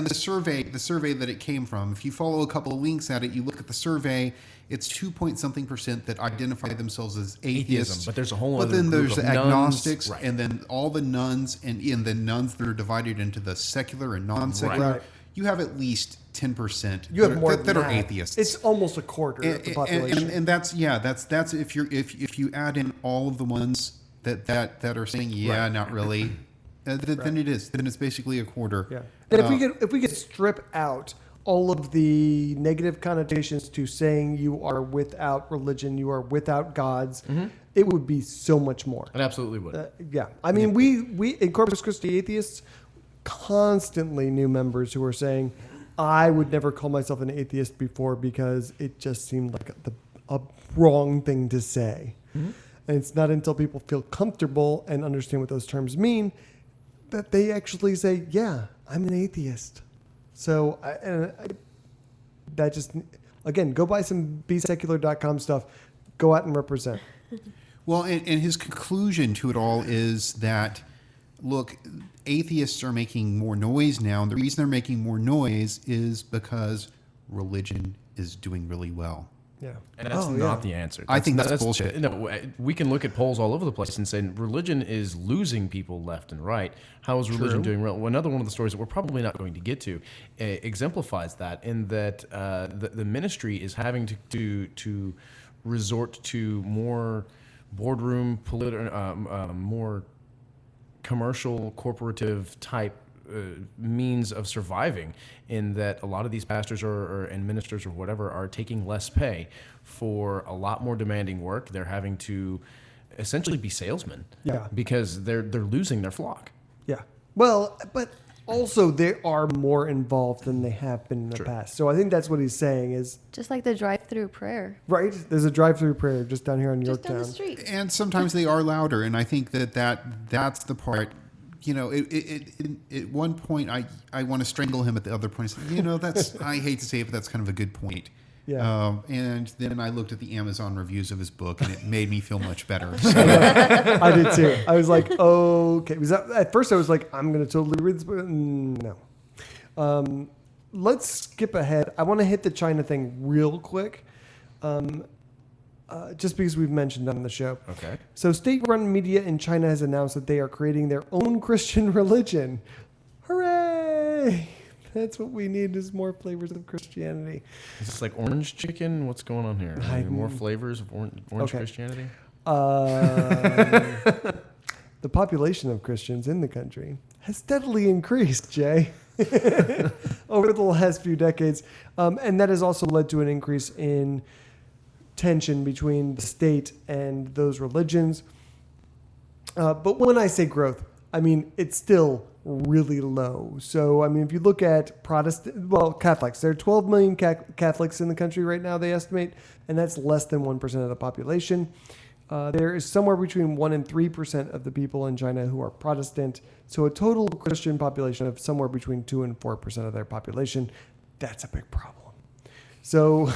the survey that it came from, if you follow a couple of links at it, you look at the survey, it's 2-point-something% that identify themselves as atheists. But there's a whole But other then group there's of the nuns, agnostics, right. and then all the nuns, and in the nuns that are divided into the secular and non-secular. Right. You have at least 10% You have more that than are that. atheists. It's almost a quarter of the population. And that's if you add in all of the ones that are saying not really, then it's basically a quarter. Yeah. And if we could strip out all of the negative connotations to saying you are without religion, you are without gods, it would be so much more. It absolutely would. Yeah. I mean, we in Corpus Christi Atheists constantly knew members who were saying, I would never call myself an atheist before because it just seemed like a wrong thing to say. Mm-hmm. And it's not until people feel comfortable and understand what those terms mean that they actually say, yeah, I'm an atheist. So that just, again, go buy some besecular.com stuff. Go out and represent. Well, and his conclusion to it all is that, look, atheists are making more noise now, and the reason they're making more noise is because religion is doing really well. Yeah. And that's not the answer. I think that's bullshit. No, we can look at polls all over the place and say religion is losing people left and right. How is religion doing well? Well, another one of the stories that we're probably not going to get to exemplifies that, in that the ministry is having to resort to more boardroom, more commercial, corporative type means of surviving, in that a lot of these pastors and ministers or whatever are taking less pay for a lot more demanding work. They're having to essentially be salesmen because they're losing their flock. Yeah. Well, but also they are more involved than they have been in the past. So I think that's what he's saying is... Just like the drive-through prayer. Right. There's a drive-through prayer just down here on Just Yorktown. down the street. And sometimes they are louder, and I think that's the part. You know, at one point I want to strangle him. At the other point, you know, that's I hate to say it, but that's kind of a good point. Yeah. And then I looked at the Amazon reviews of his book, and it made me feel much better. I did too. I was like, okay. At first I was like, I'm going to totally read this book. No. Let's skip ahead. I want to hit the China thing real quick. Just because we've mentioned it on the show. Okay. So state-run media in China has announced that they are creating their own Christian religion. Hooray! That's what we need, is more flavors of Christianity. Is this like orange chicken? What's going on here? More flavors of orange Christianity? The population of Christians in the country has steadily increased, Jay, over the last few decades. And that has also led to an increase in tension between the state and those religions. But when I say growth, I mean, it's still really low. So, I mean, if you look at Catholics, there are 12 million Catholics in the country right now, they estimate, and that's less than 1% of the population. There is somewhere between 1 and 3% of the people in China who are Protestant. So a total Christian population of somewhere between 2 and 4% of their population. That's a big problem. So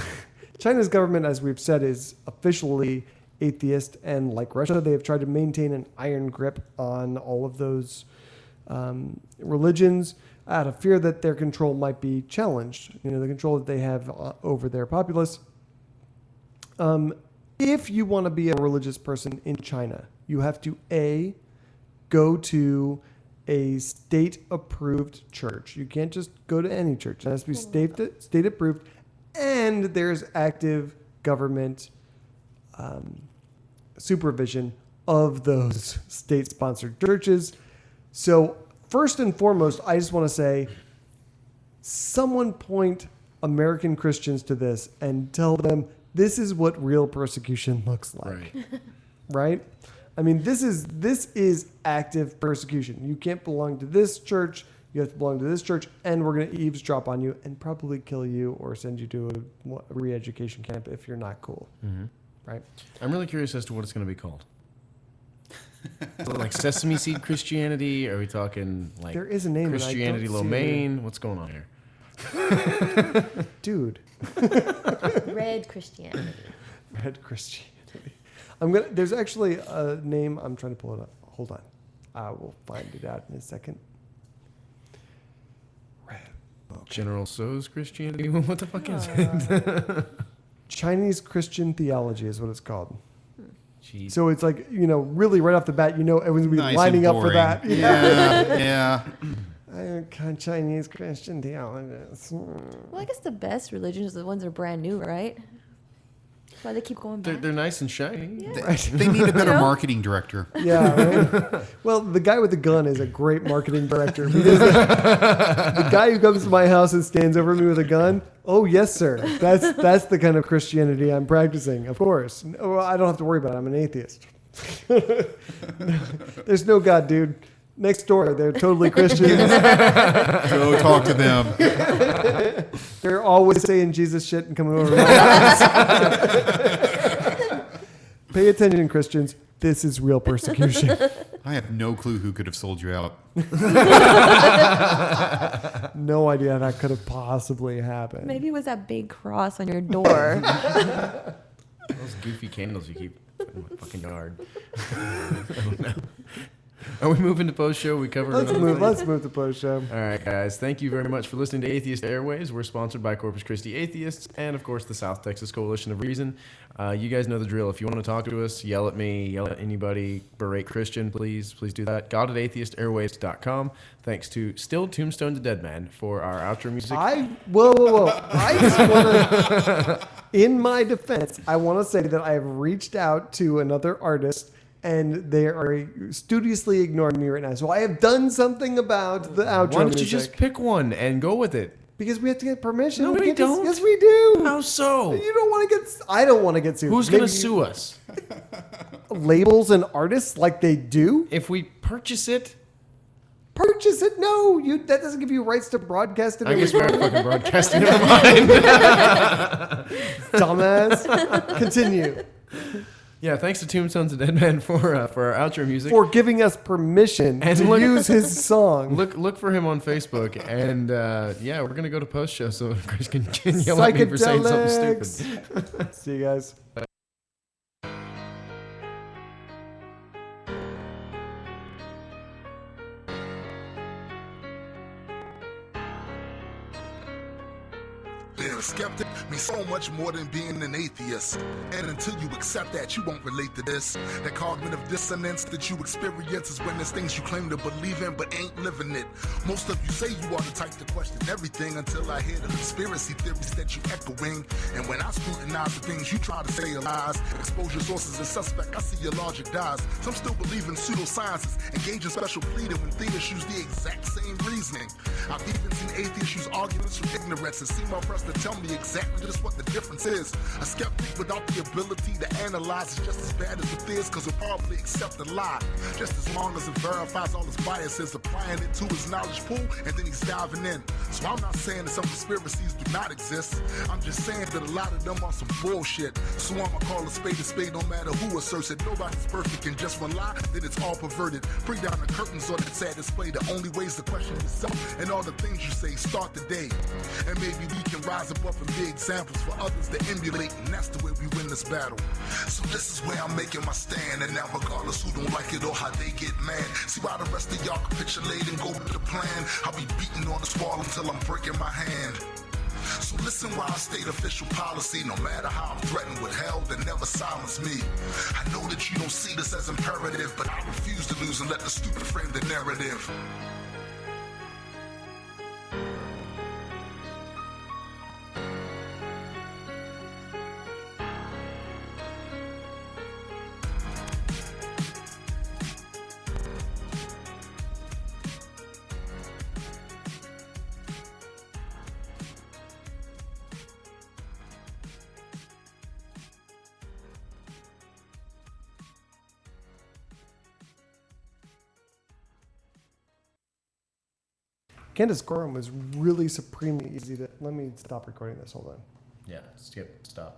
China's government, as we've said, is officially atheist, and like Russia, they have tried to maintain an iron grip on all of those religions out of fear that their control might be challenged, the control that they have over their populace. If you want to be a religious person in China, you have to, A, go to a state-approved church. You can't just go to any church. It has to be state-approved, and there's active government supervision of those state-sponsored churches. So first and foremost, I just want to say, someone point American Christians to this and tell them this is what real persecution looks like. Right? I mean, this is active persecution. You can't belong to this church. You have to belong to this church, and we're going to eavesdrop on you and probably kill you or send you to a re-education camp if you're not cool. Mm-hmm. Right? I'm really curious as to what it's going to be called. Like Sesame Seed Christianity? Are we talking like there is a name, Christianity Lo Mein? What's going on here? Dude. Red Christianity. Red Christianity. There's actually a name. I'm trying to pull it up. Hold on. I will find it out in a second. Red. Okay. General So's Christianity? What the fuck is it? Chinese Christian theology is what it's called. Jeez. So it's like, really right off the bat, everyone's going to be Nice lining and up for that. Yeah. I'm Chinese Christian theologist. Well, I guess the best religions are the ones that are brand new, right? That's why they keep going back. They're nice and shiny. Yeah. They need a better marketing director. Yeah, right? Well, the guy with the gun is a great marketing director. Because the guy who comes to my house and stands over me with a gun, oh, yes, sir. That's the kind of Christianity I'm practicing, of course. Well, I don't have to worry about it. I'm an atheist. There's no God, dude. Next door, they're totally Christians. Go talk to them. They're always saying Jesus shit and coming over. Pay attention, Christians. This is real persecution. I have no clue who could have sold you out. No idea how that could have possibly happened. Maybe it was that big cross on your door. Those goofy candles you keep in my fucking yard. I don't know. Are we moving to post show? We covered Let's another move. thing? Let's move to post show. All right, guys. Thank you very much for listening to Atheist Airwaves. We're sponsored by Corpus Christi Atheists and, of course, the South Texas Coalition of Reason. You guys know the drill. If you want to talk to us, yell at me, yell at anybody, berate Christian, please do that. God at atheistairwaves.com. Thanks to Still Tombstone to Dead Man for our outro music. Whoa. I just want to, in my defense, I want to say that I have reached out to another artist and they are studiously ignoring me right now. So I have done something about the outro Why don't you music. just pick one and go with it? Because we have to get permission. No, we can't don't. Yes, we do. How so? You don't want to get... I don't want to get sued. Who's going to Maybe sue us? labels and artists like they do? If we purchase it? Purchase it? No. That doesn't give you rights to broadcast it. I guess we're fucking broadcasting. Never mind. Dumbass. Continue. Yeah, thanks to Tombstone to Dead Man for our outro music. For giving us permission And to look- use his song. Look for him on Facebook, and we're gonna go to post show so Chris can yell at me for saying something stupid. Psychedelics. See you guys. Being a skeptic means so much more than being an atheist. And until you accept that, you won't relate to this. That cognitive dissonance that you experience is when there's things you claim to believe in but ain't living it. Most of you say you are the type to question everything until I hear the conspiracy theories that you echoing. And when I scrutinize the things you try to say are lies, expose your sources as suspect, I see your logic dies. Some still believe in pseudosciences, engage in special pleading when theists use the exact same reasoning. I've even seen atheists use arguments from ignorance and seem pressed to tell me exactly just what the difference is. A skeptic without the ability to analyze is just as bad as it is, cause he'll probably accept a lie. Just as long as it verifies all his biases, applying it to his knowledge pool, and then he's diving in. So I'm not saying that some conspiracies do not exist. I'm just saying that a lot of them are some bullshit. So I'ma call a spade no matter who asserts it. Nobody's perfect, and just one lie, then it's all perverted. Bring down the curtains on that sad display. The only ways to question yourself and all the things you say. Start the day, and maybe we can rise above and be examples for others to emulate, and that's the way we win this battle. So this is where I'm making my stand, and now regardless who don't like it or how they get mad, see why the rest of y'all capitulate and go with the plan. I'll be beating on this wall until I'm breaking my hand. So listen while I state official policy. No matter how I'm threatened with hell, then never silence me. I know that you don't see this as imperative, but I refuse to lose and let the stupid frame the narrative. Candace Gorham was really supremely easy to... Let me stop recording this. Hold on. Yeah, skip, stop.